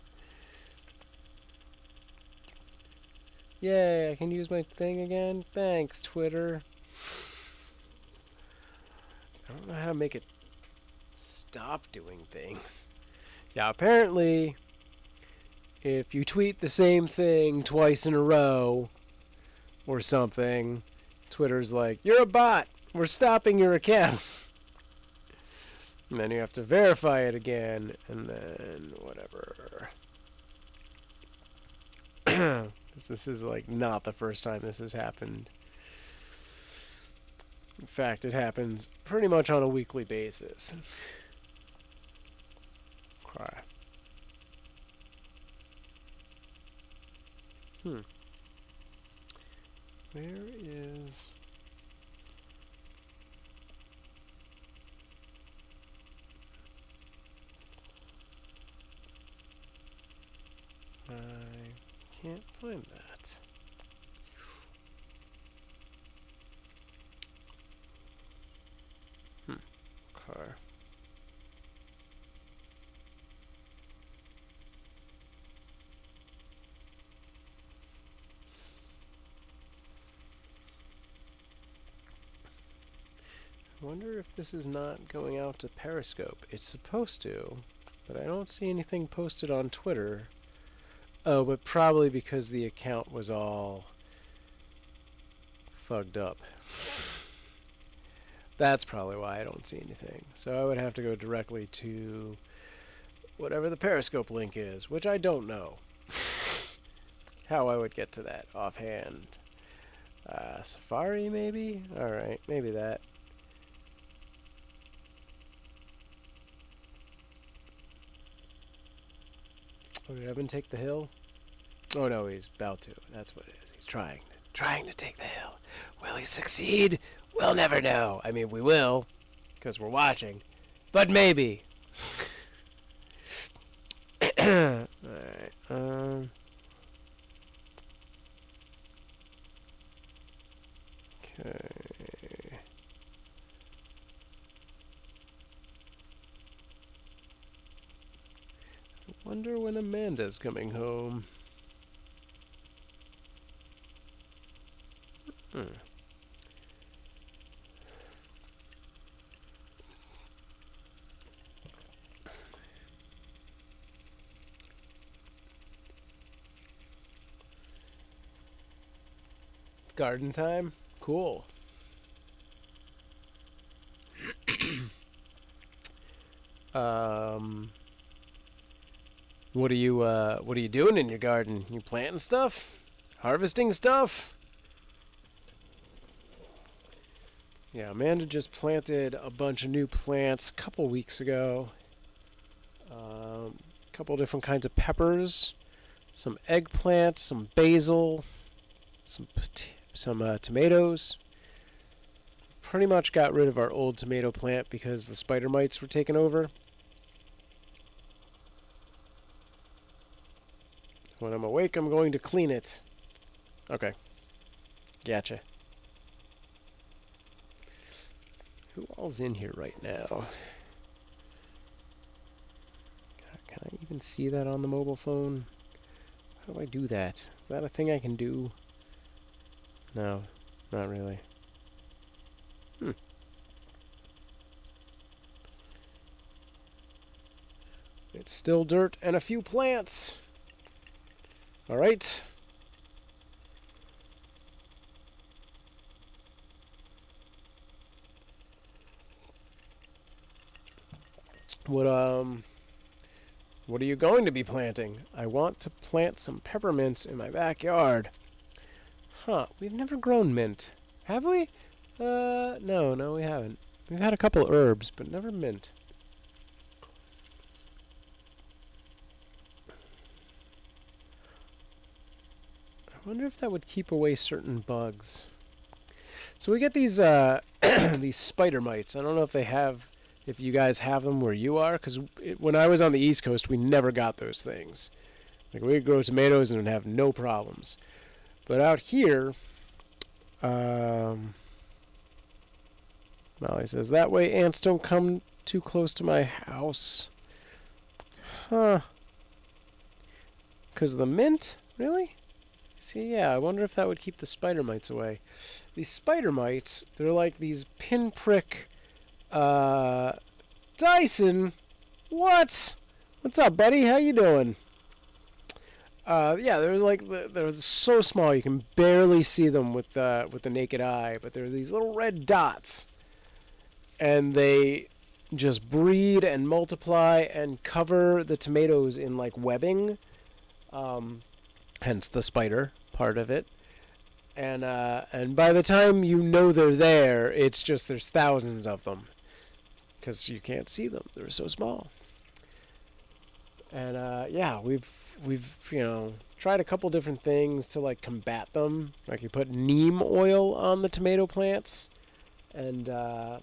Yay, I can use my thing again. Thanks, Twitter. I don't know how to make it stop doing things. Yeah, apparently, if you tweet the same thing twice in a row or something, Twitter's like, you're a bot. We're stopping your account. And then you have to verify it again, and then whatever. This is like not the first time this has happened. In fact, it happens pretty much on a weekly basis. Okay. Where is... I can't find that. Okay. I wonder if this is not going out to Periscope. It's supposed to, but I don't see anything posted on Twitter. Oh, but probably because the account was all fucked up. That's probably why I don't see anything. So I would have to go directly to whatever the Periscope link is, which I don't know how I would get to that offhand. Safari, maybe? Alright, maybe that. Oh, did Evan take the hill? Oh no, he's about to. That's what it is. He's trying to take the hill. Will he succeed? We'll never know. I mean, we will, because we're watching. But maybe. Alright, okay. I wonder when Amanda's coming home. It's garden time? Cool. What are you doing in your garden? You planting stuff? Harvesting stuff? Yeah, Amanda just planted a bunch of new plants a couple weeks ago. A couple different kinds of peppers, some eggplant, some basil, some tomatoes. Pretty much got rid of our old tomato plant because the spider mites were taking over. When I'm awake, I'm going to clean it. Okay. Gotcha. Who all's in here right now? Can I even see that on the mobile phone? How do I do that? Is that a thing I can do? No, not really. It's still dirt and a few plants. All right. What are you going to be planting? I want to plant some peppermints in my backyard. Huh, we've never grown mint. Have we? No, we haven't. We've had a couple herbs, but never mint. I wonder if that would keep away certain bugs. So we get these these spider mites. I don't know if you guys have them where you are, because when I was on the East Coast, we never got those things. Like, we could grow tomatoes and have no problems. But out here, Molly says, that way ants don't come too close to my house. Huh. Because of the mint? Really? See, yeah, I wonder if that would keep the spider mites away. These spider mites, they're like these pinprick, Dyson? What? What's up, buddy? How you doing? Yeah, they're so small you can barely see them with the naked eye, but they're these little red dots, and they just breed and multiply and cover the tomatoes in like webbing, hence the spider part of it. And by the time you know they're there, it's just there's thousands of them, because you can't see them. They're so small. And yeah, we've tried a couple different things to like combat them. Like, you put neem oil on the tomato plants, and the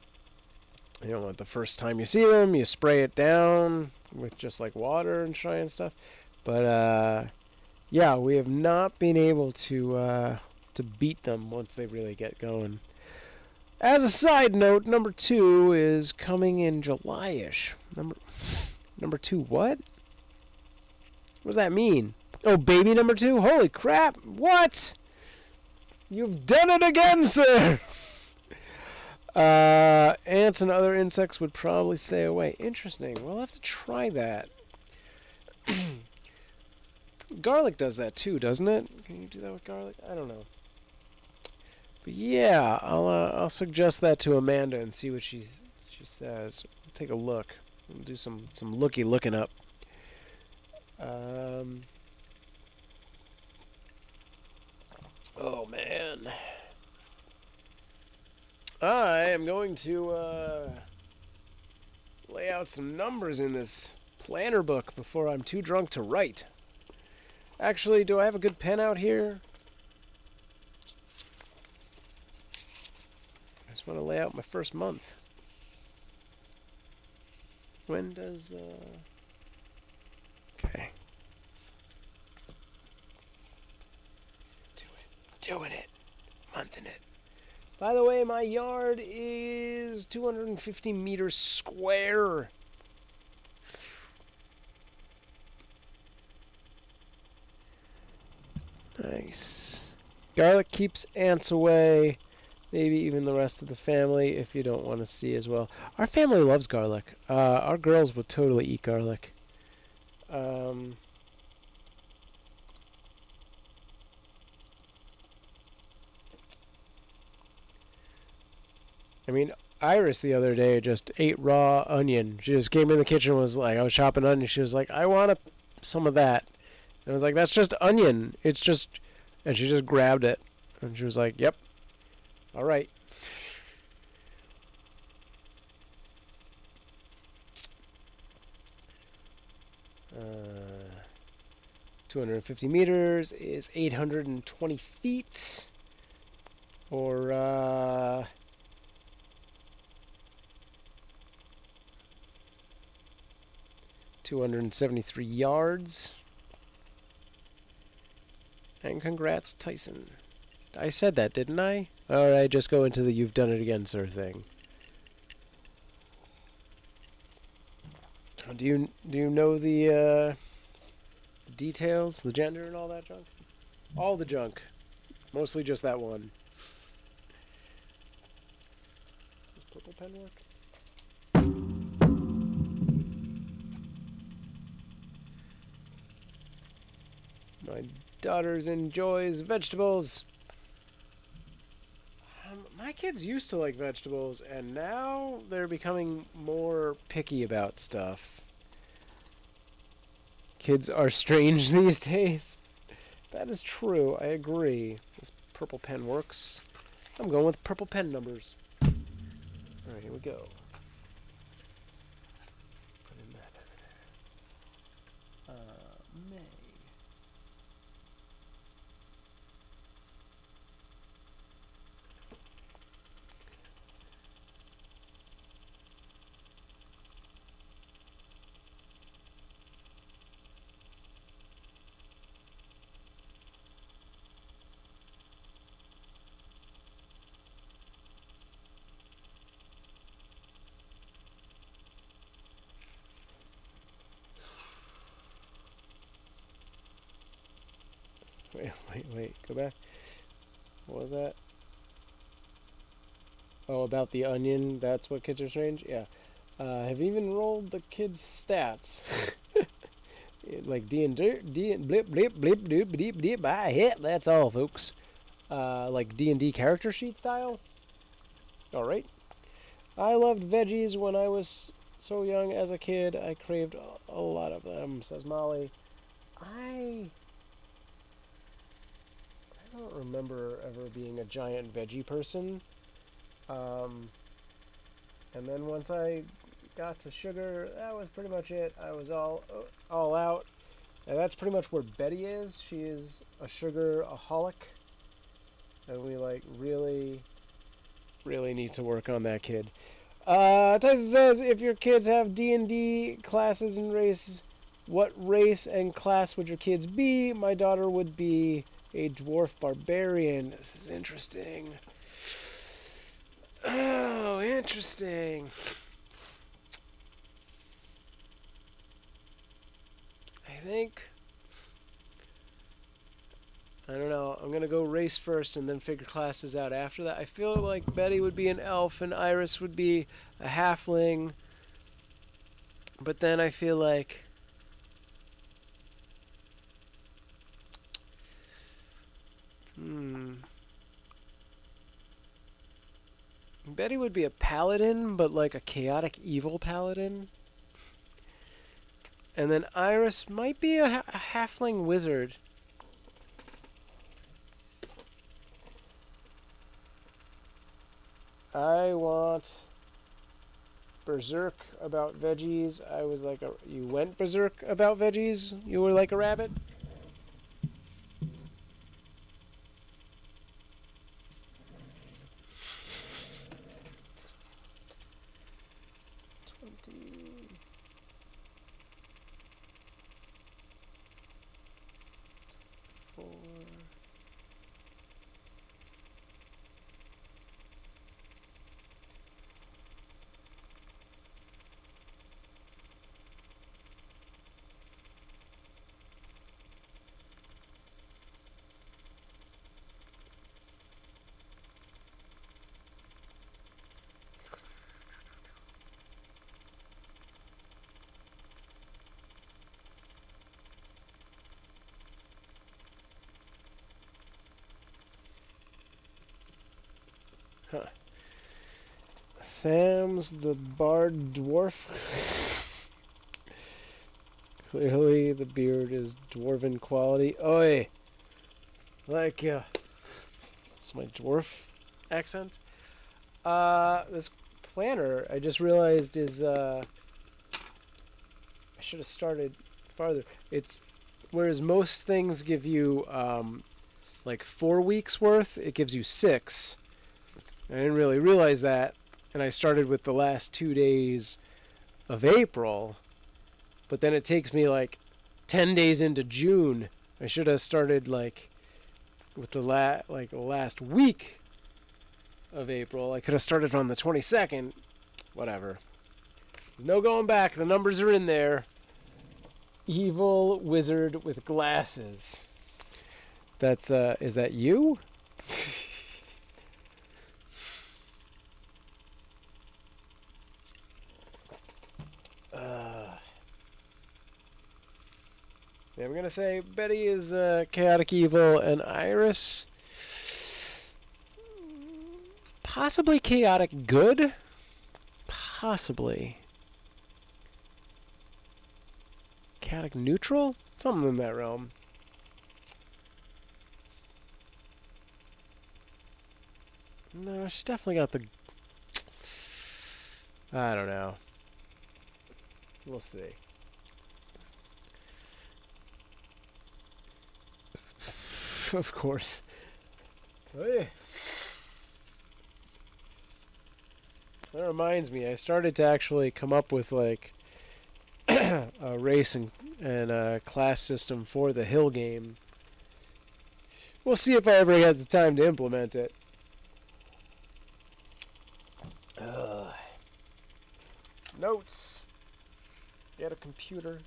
first time you see them, you spray it down with just like water and try and stuff. But yeah, we have not been able to beat them once they really get going. As a side note, number 2 is coming in July-ish. Number 2 what? What does that mean? Oh, baby number 2? Holy crap! What? You've done it again, sir! Ants and other insects would probably stay away. Interesting. We'll have to try that. Garlic does that too, doesn't it? Can you do that with garlic? I don't know. But yeah, I'll suggest that to Amanda and see what she says. We'll take a look. We'll do some looking up. Oh man, I am going to lay out some numbers in this planner book before I'm too drunk to write. Actually, do I have a good pen out here? I just want to lay out my first month. When does okay. Doing it. Monthing it. By the way, my yard is 250 meters square. Nice. Garlic keeps ants away. Maybe even the rest of the family if you don't want to see as well. Our family loves garlic. Our girls would totally eat garlic. I mean, Iris the other day just ate raw onion. She just came in the kitchen and was like, I was chopping onion. She was like, I want some of that. And I was like, that's just onion. It's just... And she just grabbed it. And she was like, yep. All right. Uh, 250 meters is 820 feet. Or, 273 yards. And congrats, Tyson. I said that, didn't I? Alright, just go into the "you've done it again, sir" thing. Do you know the details, the gender and all that junk? All the junk. Mostly just that one. Does purple pen work? My daughter enjoys vegetables. My kids used to like vegetables, and now they're becoming more picky about stuff. Kids are strange these days. That is true, I agree. This purple pen works. I'm going with purple pen numbers. Alright, here we go. Put in that. May. Wait, go back. What was that? Oh, about the onion, that's what kids are strange? Yeah. Have you even rolled the kids' stats? Like D&D, blip, blip, blip, doop, deep, deep, I hit, that's all, folks. Like D&D character sheet style? Alright. I loved veggies when I was so young as a kid. I craved a lot of them, says Molly. I don't remember ever being a giant veggie person. And then once I got to sugar, that was pretty much it. I was all out. And that's pretty much where Betty is. She is a sugar-aholic. And we, like, really need to work on that kid. Tyson says, if your kids have D&D classes and races, what race and class would your kids be? My daughter would be a dwarf barbarian. This is interesting. Oh, interesting. I don't know. I'm going to go race first and then figure classes out after that. I feel like Betty would be an elf and Iris would be a halfling. But then I feel like... Betty would be a paladin, but like a chaotic evil paladin. And then Iris might be a halfling wizard. I want berserk about veggies. I was like a... You went berserk about veggies? You were like a rabbit? Huh. Sam's the bard dwarf. Clearly the beard is dwarven quality. Oi! Like, it's my dwarf accent. This planner, I just realized is, I should have started farther. It's whereas most things give you like 4 weeks worth, it gives you 6. I didn't really realize that, and I started with the last 2 days of April, but then it takes me like 10 days into June. I should have started like with the last week of April. I could have started on the 22nd. Whatever. There's no going back. The numbers are in there. Evil wizard with glasses. That's is that you? Yeah, I'm gonna say Betty is chaotic evil and Iris possibly chaotic good. Possibly chaotic neutral, something in that realm. No, she's definitely got the. I don't know. We'll see. Of course. Oh, yeah. That reminds me, I started to actually come up with like a race and a class system for the hill game. We'll see if I ever get the time to implement it. Notes. Get a computer.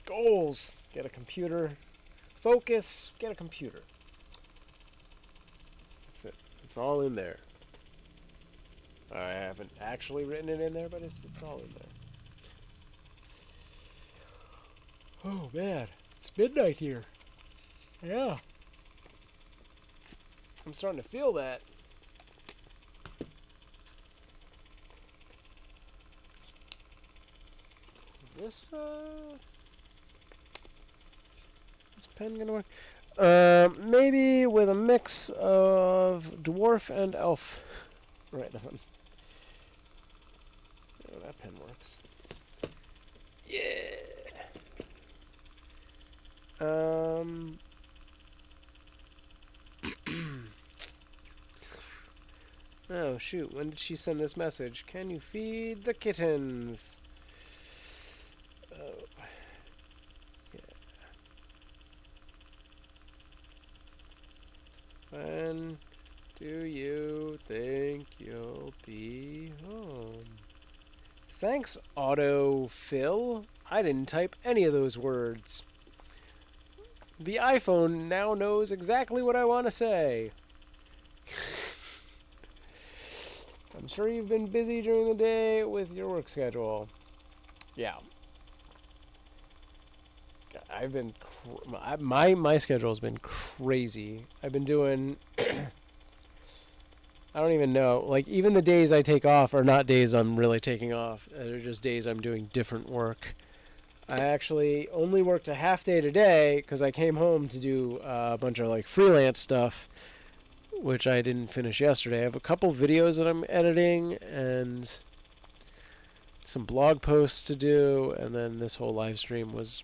Goals. Get a computer. Focus. Get a computer. That's it. It's all in there. I haven't actually written it in there, but it's all in there. Oh man, it's midnight here. Yeah. I'm starting to feel that. Is this pen gonna work? Maybe with a mix of dwarf and elf. Right on. Oh, that pen works. Yeah. Oh shoot, when did she send this message? Can you feed the kittens? Oh. Yeah. When do you think you'll be home? Thanks, autofill. I didn't type any of those words. The iPhone now knows exactly what I want to say. I'm sure you've been busy during the day with your work schedule. Yeah. I've been my schedule's been crazy. I've been doing I don't even know. Like even the days I take off are not days I'm really taking off. They're just days I'm doing different work. I actually only worked a half day today because I came home to do a bunch of like freelance stuff, which I didn't finish yesterday. I have a couple videos that I'm editing and some blog posts to do, and then this whole live stream was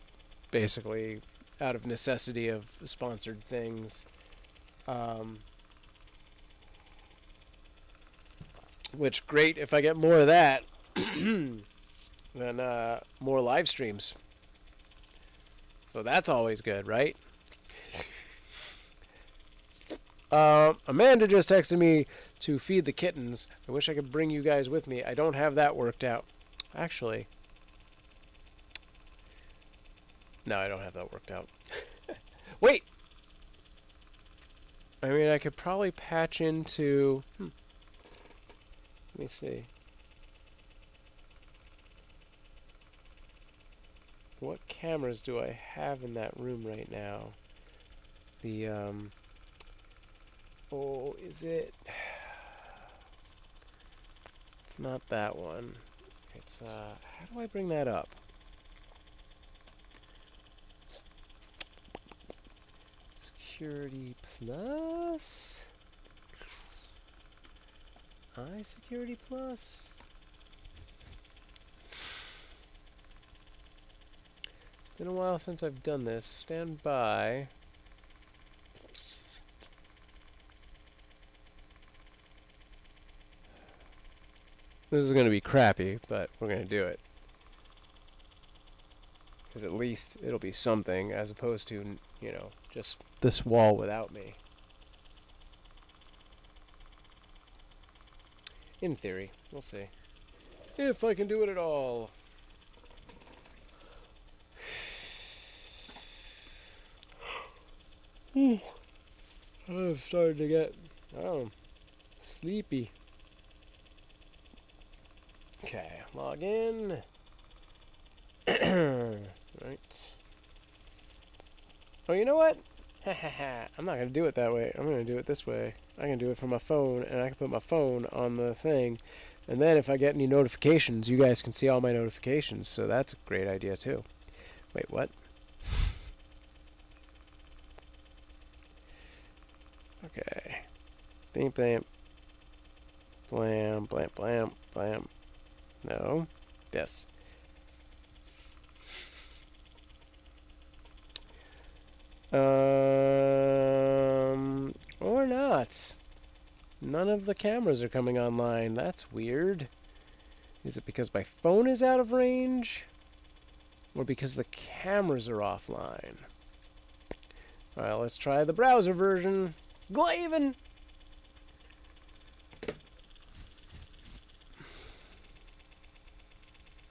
basically out of necessity of sponsored things. Which great if I get more of that. Then more live streams. So that's always good, right? Amanda just texted me to feed the kittens. I wish I could bring you guys with me. I don't have that worked out. Actually. No, I don't have that worked out. Wait! I mean, I could probably patch into... Let me see. What cameras do I have in that room right now? The, oh, is it? It's not that one. It's, how do I bring that up? Security Plus? iSecurity Plus? Been a while since I've done this. Stand by. This is going to be crappy, but we're going to do it. Because at least it'll be something, as opposed to, you know, just this wall without me. In theory. We'll see. If I can do it at all. I've started to get, sleepy. Okay, log in. Right. Oh, you know what? I'm not going to do it that way. I'm going to do it this way. I can do it from my phone, and I can put my phone on the thing. And then if I get any notifications, you guys can see all my notifications. So that's a great idea, too. Wait, what? Okay. Blam, blam. Blam, blam, blam, blam. No. This. Or not. None of the cameras are coming online. That's weird. Is it because my phone is out of range? Or because the cameras are offline? Alright, let's try the browser version. Glaven!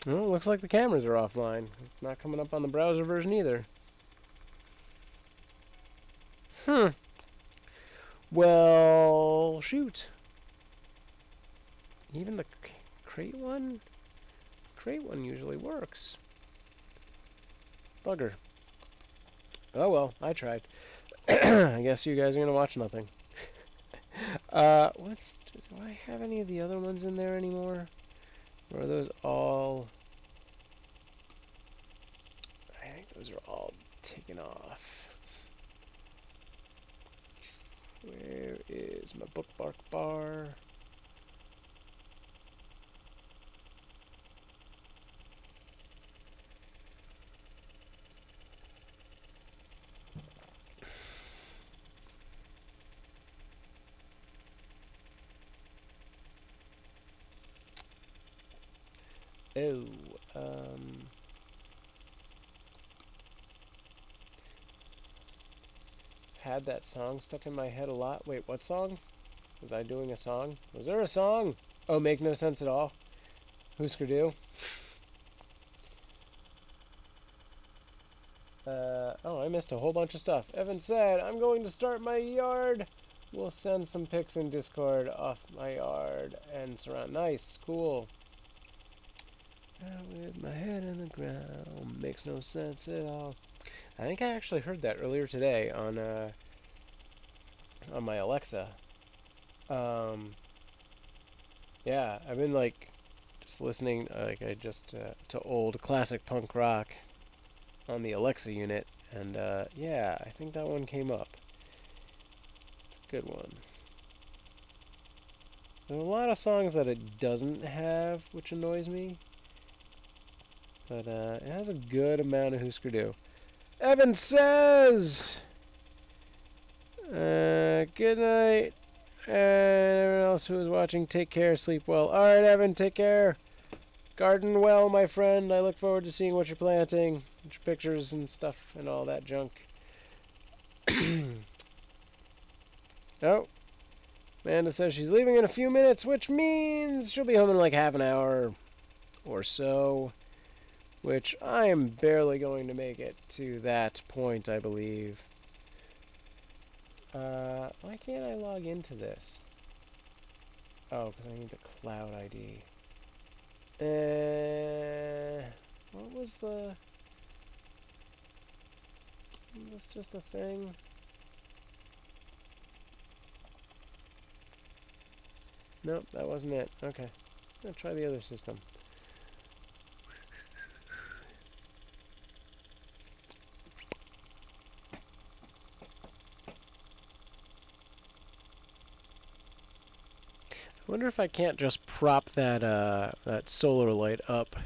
Well, looks like the cameras are offline. It's not coming up on the browser version either. Well, shoot. Even the crate one? Crate one usually works. Bugger. Oh well, I tried. I guess you guys are gonna watch nothing. Do I have any of the other ones in there anymore? Or are those all... I think those are all taken off. Where is my bookmark bar? Oh, had that song stuck in my head a lot. Wait, what song? Was I doing a song? Was there a song? Oh, make no sense at all. Husker Du. Oh, I missed a whole bunch of stuff. Evan said, I'm going to start my yard. We'll send some pics in Discord off my yard and surround. Nice, cool. With my head in the ground, makes no sense at all. I think I actually heard that earlier today on my Alexa. Yeah, I've been like just listening, to old classic punk rock on the Alexa unit, and yeah, I think that one came up. It's a good one. There's a lot of songs that it doesn't have, which annoys me. But it has a good amount of Husker Du. Evan says, good night. And everyone else who is watching, take care, sleep well. Alright, Evan, take care. Garden well, my friend. I look forward to seeing what you're planting, your pictures and stuff and all that junk. Oh, Amanda says she's leaving in a few minutes, which means she'll be home in like half an hour or so. Which I am barely going to make it to that point, I believe. Why can't I log into this? Oh, because I need the cloud ID. What was the... Is this just a thing? Nope, that wasn't it. Okay. I'm going to try the other system. I wonder if I can't just prop that that solar light up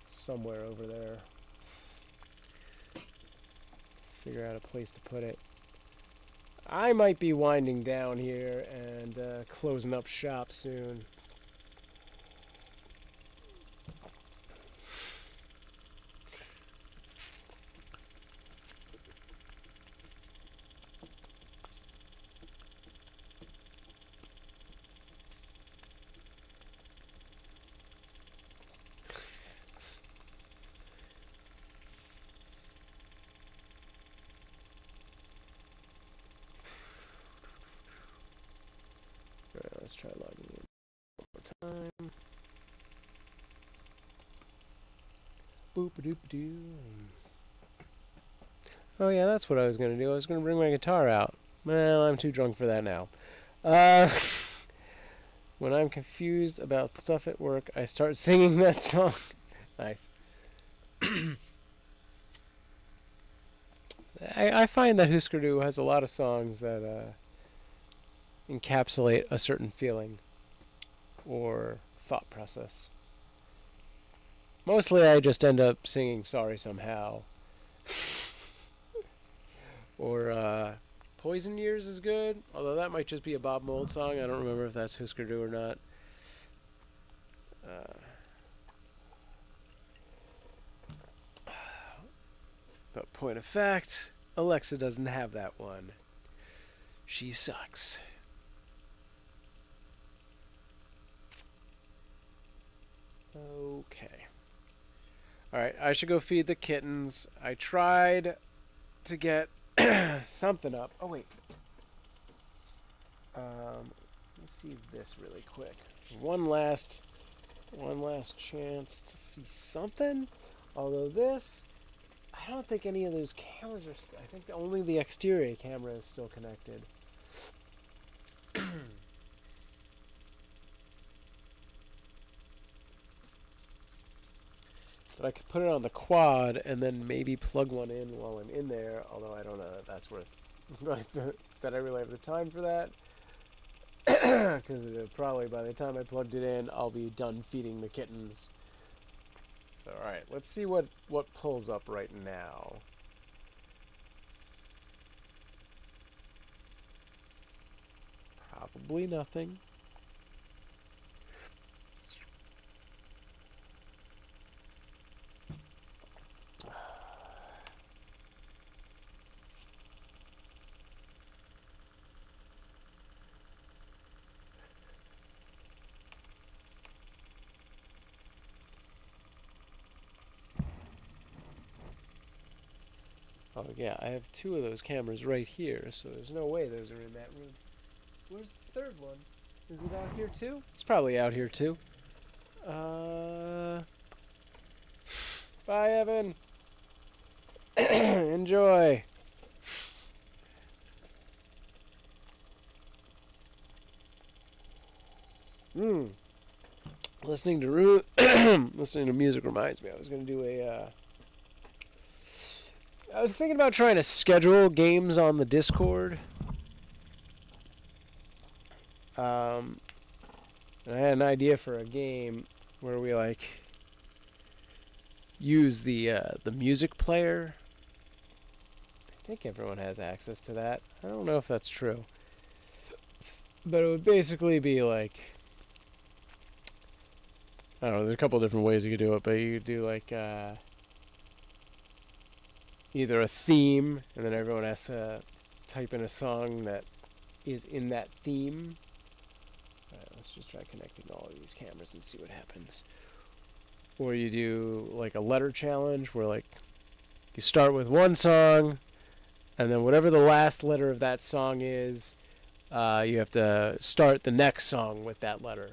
somewhere over there. figure out a place to put it. I might be winding down here and closing up shop soon. Alright, let's try logging in one more time. Boop-a-doop-a-doo. Oh yeah, that's what I was going to do. I was going to bring my guitar out. Well, I'm too drunk for that now. When I'm confused about stuff at work, I start singing that song. Nice. I find that Husker Du has a lot of songs that encapsulate a certain feeling or thought process. Mostly I just end up singing Sorry Somehow. Or Poison Years is good, although that might just be a Bob Mould song. I don't remember if that's Husker Du or not. But point of fact, Alexa doesn't have that one. She sucks. Okay. Alright, I should go feed the kittens. I tried to get something up. Oh, wait. Let me see this really quick. One last chance to see something. Although this, I don't think any of those cameras are... I think only the exterior camera is still connected. But I could put it on the quad and then maybe plug one in while I'm in there, although I don't know if that's worth... that I really have the time for that. Because probably by the time I plugged it in, I'll be done feeding the kittens. So, alright, let's see what pulls up right now. Probably nothing. Oh yeah, I have two of those cameras right here, so there's no way those are in that room. Where's the third one? Is it out here too? It's probably out here too. Bye, Evan. Enjoy. Listening to music reminds me. I was gonna do a. I was thinking about trying to schedule games on the Discord. And I had an idea for a game where we like use the music player. I think everyone has access to that. I don't know if that's true, but it would basically be like, I don't know. There's a couple different ways you could do it, but you could do like either a theme, and then everyone has to type in a song that is in that theme. Alright, let's just try connecting all of these cameras and see what happens. Or you do like a letter challenge where like you start with one song, and then whatever the last letter of that song is, you have to start the next song with that letter.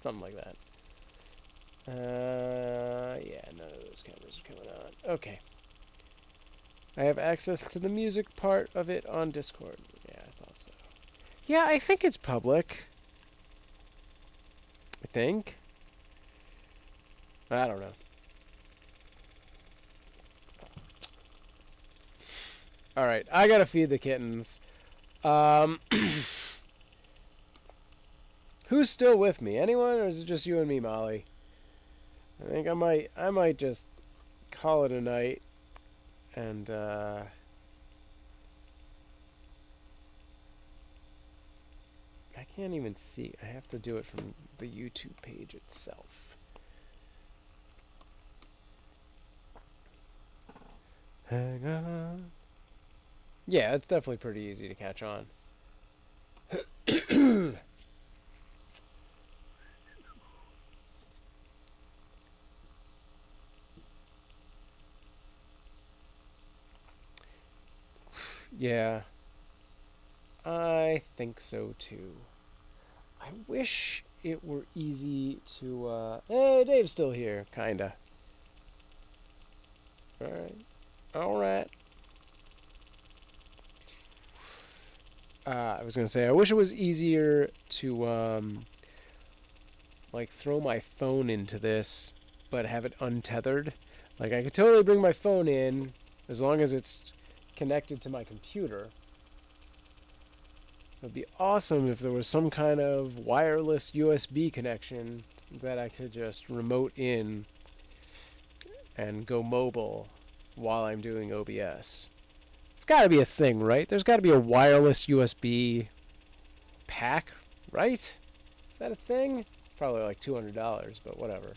Something like that. Yeah, none of those cameras are coming on. Okay. I have access to the music part of it on Discord. Yeah, I thought so. Yeah, I think it's public. I think. I don't know. Alright, I gotta feed the kittens. Who's still with me? Anyone, or is it just you and me, Molly? I think I might just call it a night And I can't even see. I have to do it from the YouTube page itself. Hang on. Yeah, it's definitely pretty easy to catch on. Yeah, I think so too. I wish it were easy to, hey, Dave's still here, kinda. Alright. Alright. I was gonna say, I wish it was easier to, like, throw my phone into this, but have it untethered. Like, I could totally bring my phone in, as long as it's connected to my computer. It would be awesome if there was some kind of wireless USB connection that I could just remote in and go mobile while I'm doing OBS. It's got to be a thing, right? There's got to be a wireless USB pack, right? Is that a thing? Probably like $200, but whatever.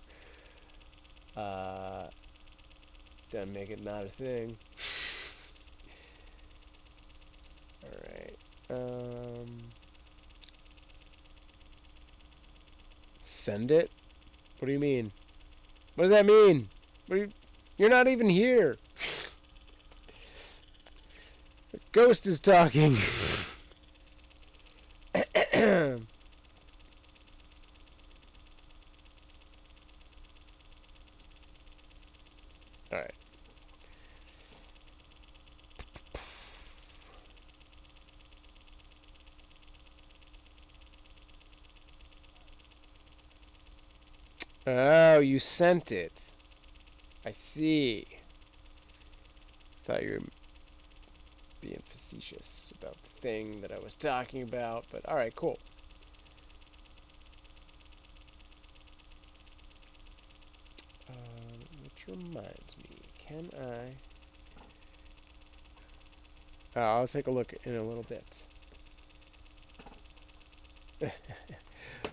Doesn't make it not a thing. Alright. Send it? What do you mean? What does that mean? You're not even here. The ghost is talking. Alright. Oh, you sent it. I see. Thought you were being facetious about the thing that I was talking about, but alright, cool. Which reminds me, can I... I'll take a look in a little bit.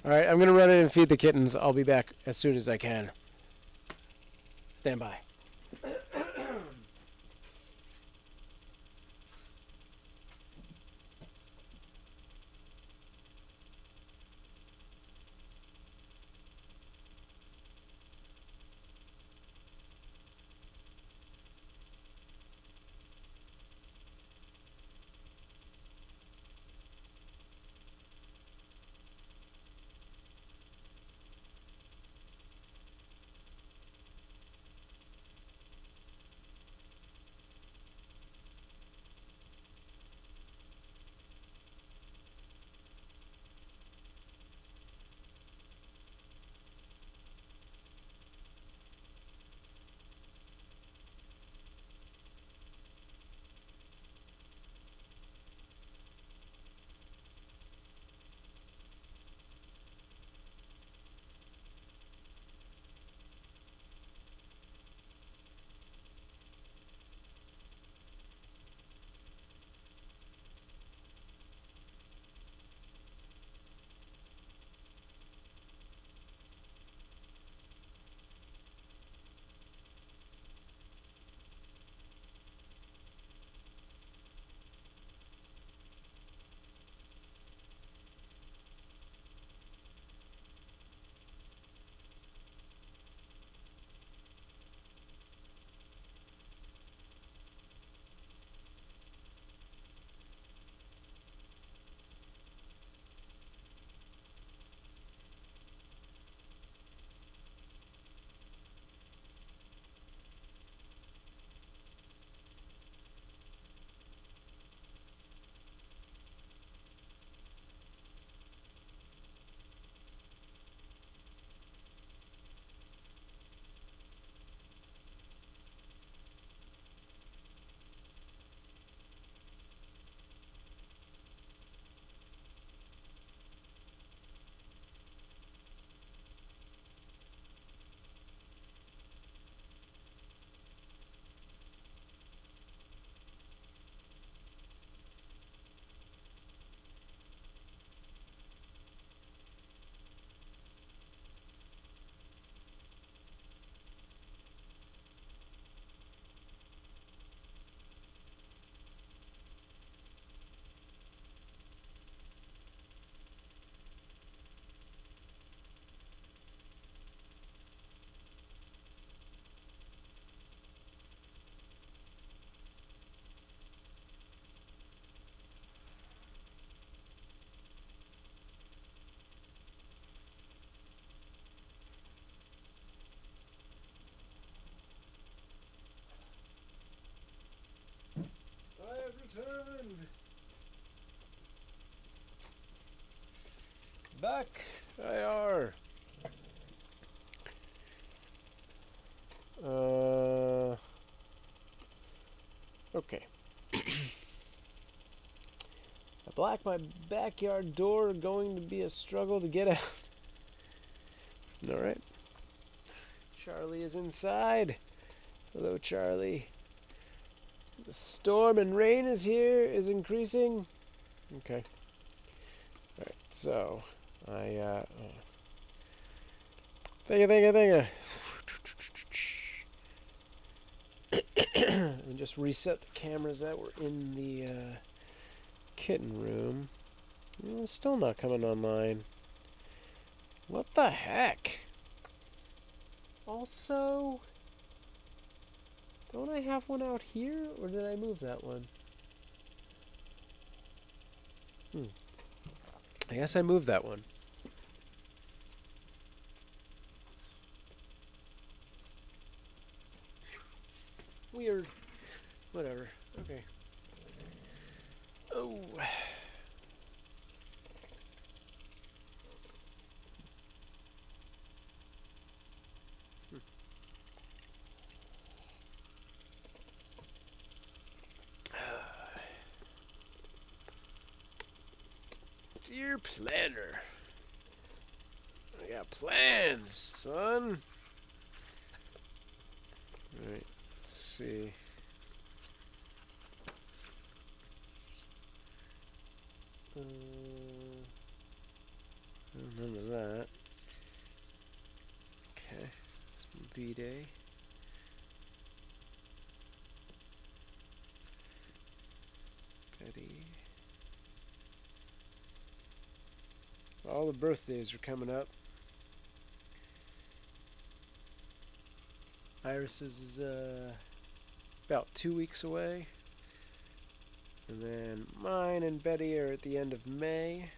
Alright, I'm going to run in and feed the kittens. I'll be back as soon as I can. Stand by. back. I are. Okay. I blocked my backyard door. Going to be a struggle to get out. All right. Charlie is inside. Hello, Charlie. The storm and rain is here. Is increasing. Okay. All right. So, thank you. And just reset the cameras that were in the kitten room. It's still not coming online. What the heck? Also, don't I have one out here, or did I move that one? I guess I moved that one. Weird. Whatever. Okay. Oh. Dear Planner, I got plans, son. All right, let's see. None of that. Okay, it's B-Day. Betty. All the birthdays are coming up. Iris's is about 2 weeks away. And then mine and Betty are at the end of May.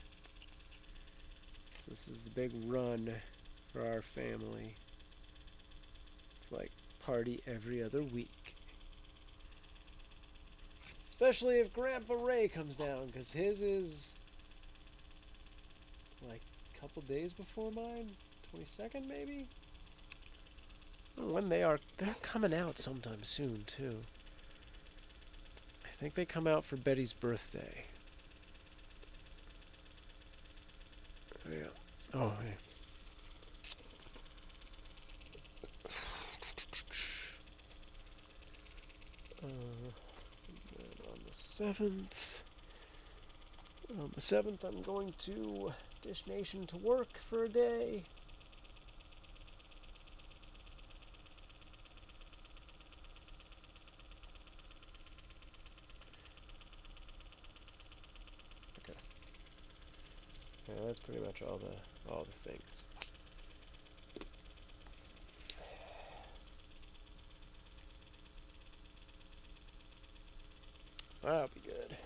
So this is the big run for our family. It's like party every other week. Especially if Grandpa Ray comes down, because his is like a couple days before mine. 22nd maybe? I don't know when they are. They're coming out sometime soon too. I think they come out for Betty's birthday. Yeah. Oh, hey. On the 7th. On the 7th, I'm going to Dish Nation to work for a day. Okay. Yeah, that's pretty much all the things. That'll be good.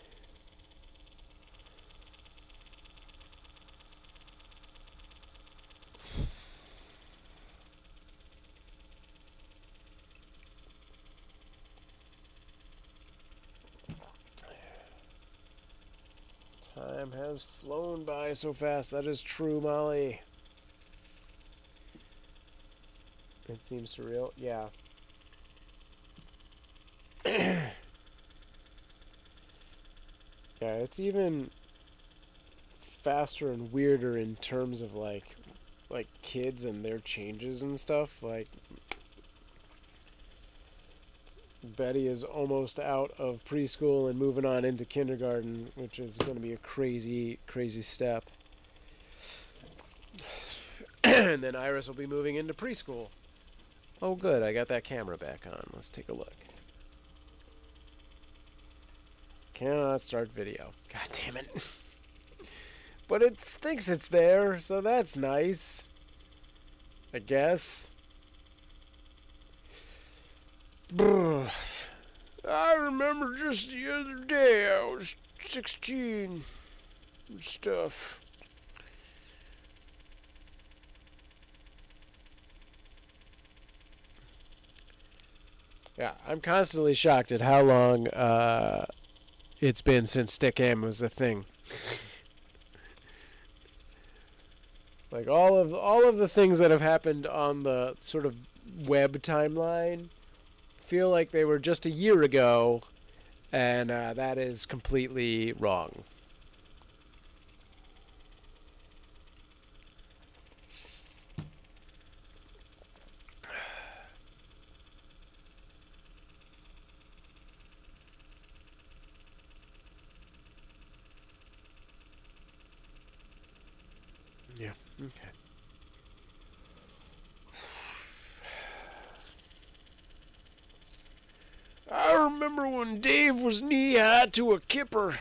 Time has flown by so fast. That is true, Molly. It seems surreal. Yeah. Yeah, it's even faster and weirder in terms of like kids and their changes and stuff. Like Betty is almost out of preschool and moving on into kindergarten, which is going to be a crazy step. And then Iris will be moving into preschool. Oh good, I got that camera back on. Let's take a look. Cannot start video. God damn it. But it thinks it's there, so that's nice. I guess. I remember just the other day I was 16 and stuff. Yeah, I'm constantly shocked at how long it's been since Stick M was a thing. Like all of the things that have happened on the sort of web timeline feel like they were just a year ago, and that is completely wrong. Yeah. Okay. I remember when Dave was knee-high to a kipper.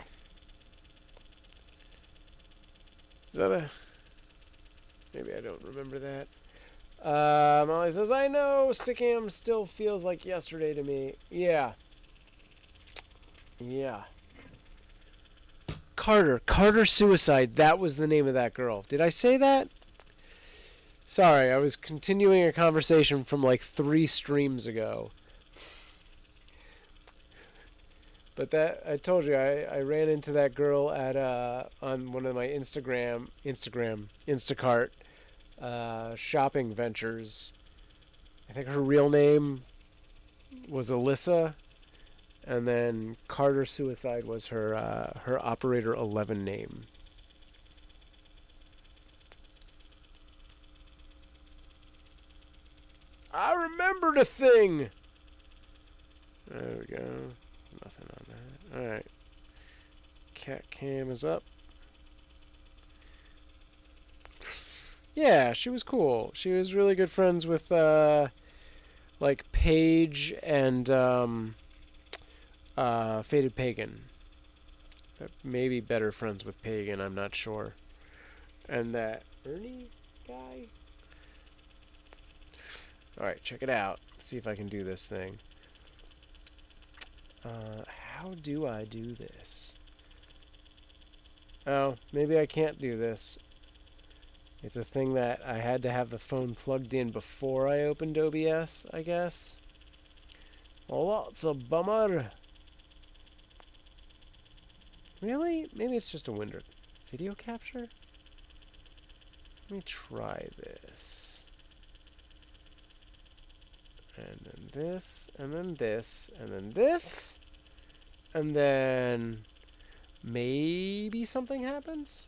Is that a... Maybe I don't remember that. Molly says, I know, Stickam still feels like yesterday to me. Yeah. Yeah. Carter Suicide, that was the name of that girl. Did I say that? Sorry, I was continuing a conversation from like 3 streams ago. But that, I told you, I ran into that girl at on one of my Instacart shopping ventures. I think her real name was Alyssa, and then Carter Suicide was her her Operator 11 name. I remembered a thing. There we go. Nothing on that. All right. Cat cam is up. Yeah, she was cool. She was really good friends with like Paige and Faded Pagan. Maybe better friends with Pagan, I'm not sure. And that Ernie guy? Alright, check it out. See if I can do this thing. How do I do this? Oh, maybe I can't do this. It's a thing that I had to have the phone plugged in before I opened OBS, I guess. Well, that's a bummer. Really? Maybe it's just a video capture? Let me try this. And then this, and then this, and then this, and then maybe something happens?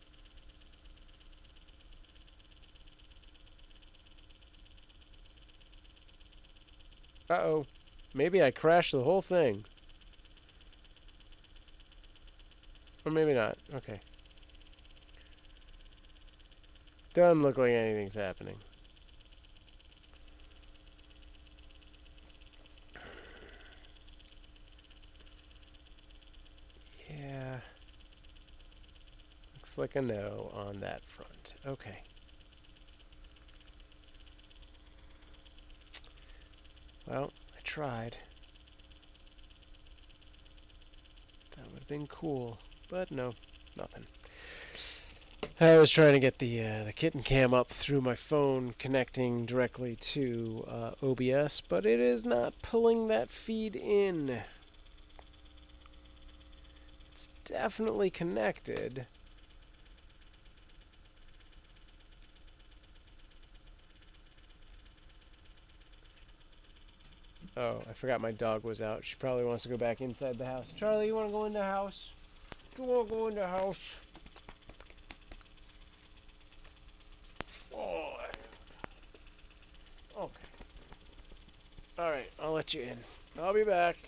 Uh-oh. Maybe I crashed the whole thing. Or maybe not. Okay. Doesn't look like anything's happening. Yeah. Looks like a no on that front. Okay. Well, I tried. That would have been cool. But no, nothing. I was trying to get the kitten cam up through my phone, connecting directly to OBS, but it is not pulling that feed in. It's definitely connected. Oh, I forgot my dog was out. She probably wants to go back inside the house. Charlie, you want to go in the house? Do you want to go in the house? Oh. Okay. Alright, I'll let you in. I'll be back.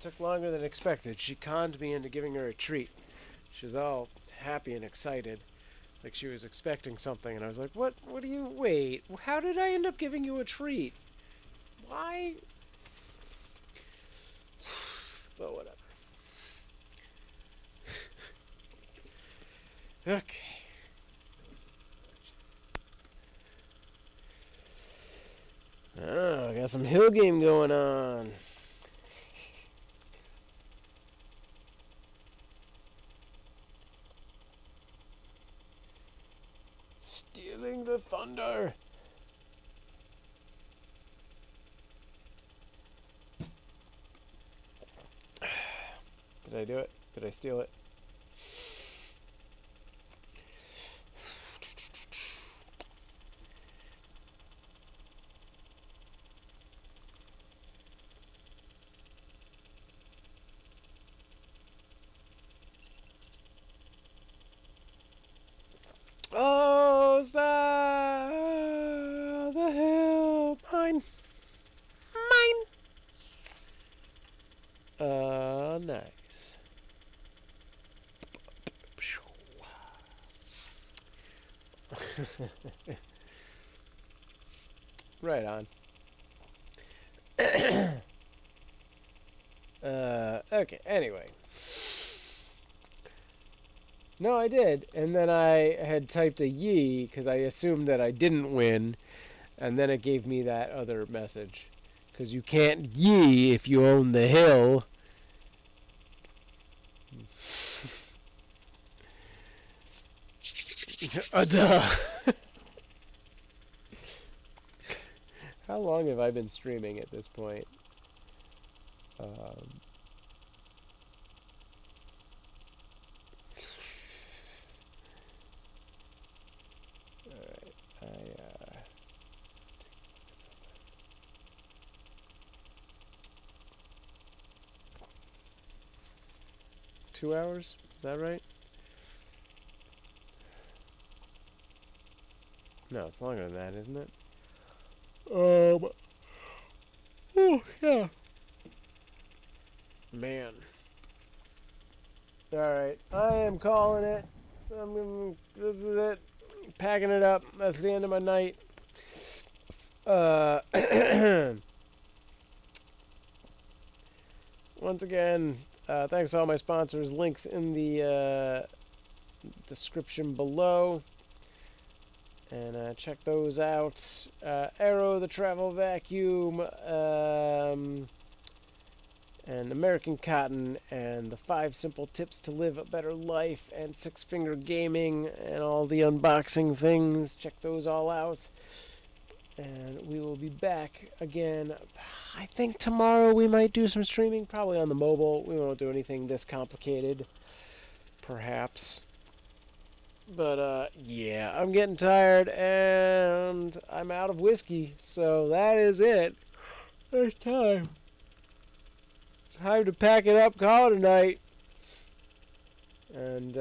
took longer than expected. She conned me into giving her a treat. She was all happy and excited, like she was expecting something, and I was like, what do you, wait, how did I end up giving you a treat? Why? But whatever. Okay. Oh, I got some hill game going on. Stealing the thunder. Did I do it? Did I steal it? Oh, stop! The hill! Mine! Mine! Nice. Right on. Okay, anyway. No, I did. And then I had typed a yee because I assumed that I didn't win. And then it gave me that other message. Because you can't yee if you own the hill. Duh. How long have I been streaming at this point? Alright, 2 hours? Is that right? No, it's longer than that, isn't it? Oh, yeah. Man. Alright, I am calling it. This is it. Packing it up. That's the end of my night. Once again, thanks to all my sponsors. Links in the description below. And check those out. Arrow, the Travel Vacuum, and American Cotton, and the 5 Simple Tips to Live a Better Life, and 6 Finger Gaming, and all the unboxing things. Check those all out. And we will be back again. I think tomorrow we might do some streaming, probably on the mobile. We won't do anything this complicated, perhaps. But, yeah, I'm getting tired, and I'm out of whiskey, so that is it. It's time. Time to pack it up, call it a night. And,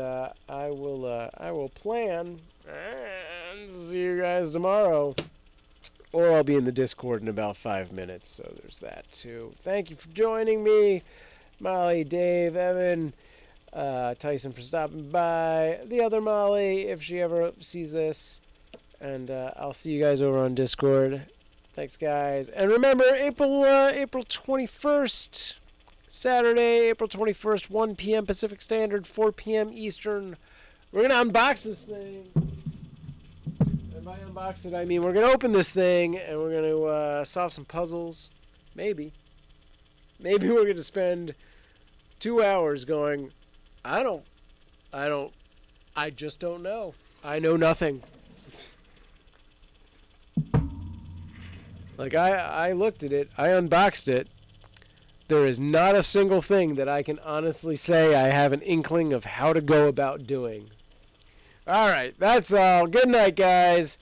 I will plan, and see you guys tomorrow. Or I'll be in the Discord in about 5 minutes, so there's that, too. Thank you for joining me, Molly, Dave, Evan, Tyson for stopping by, the other Molly, if she ever sees this, and I'll see you guys over on Discord. Thanks, guys. And remember, April 21st, Saturday, April 21st, 1 p.m. Pacific Standard, 4 p.m. Eastern. We're going to unbox this thing. And by unbox it, I mean we're going to open this thing, and we're going to solve some puzzles. Maybe. Maybe we're going to spend 2 hours going, I just don't know. I know nothing. Like, I looked at it, I unboxed it. There is not a single thing that I can honestly say I have an inkling of how to go about doing. Alright, that's all. Good night, guys.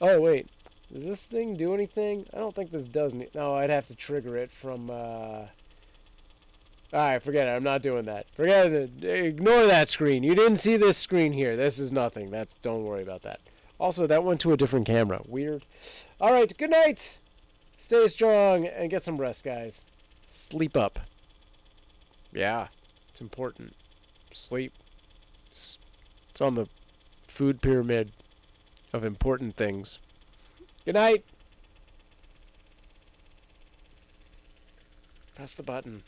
Oh, wait. Does this thing do anything? I don't think this does anything. No, I'd have to trigger it from, Alright, forget it. I'm not doing that. Forget it. Ignore that screen. You didn't see this screen here. This is nothing. Don't worry about that. Also, that went to a different camera. Weird. Alright, good night. Stay strong and get some rest, guys. Sleep up. Yeah, it's important. Sleep. It's on the food pyramid of important things. Good night. Press the button.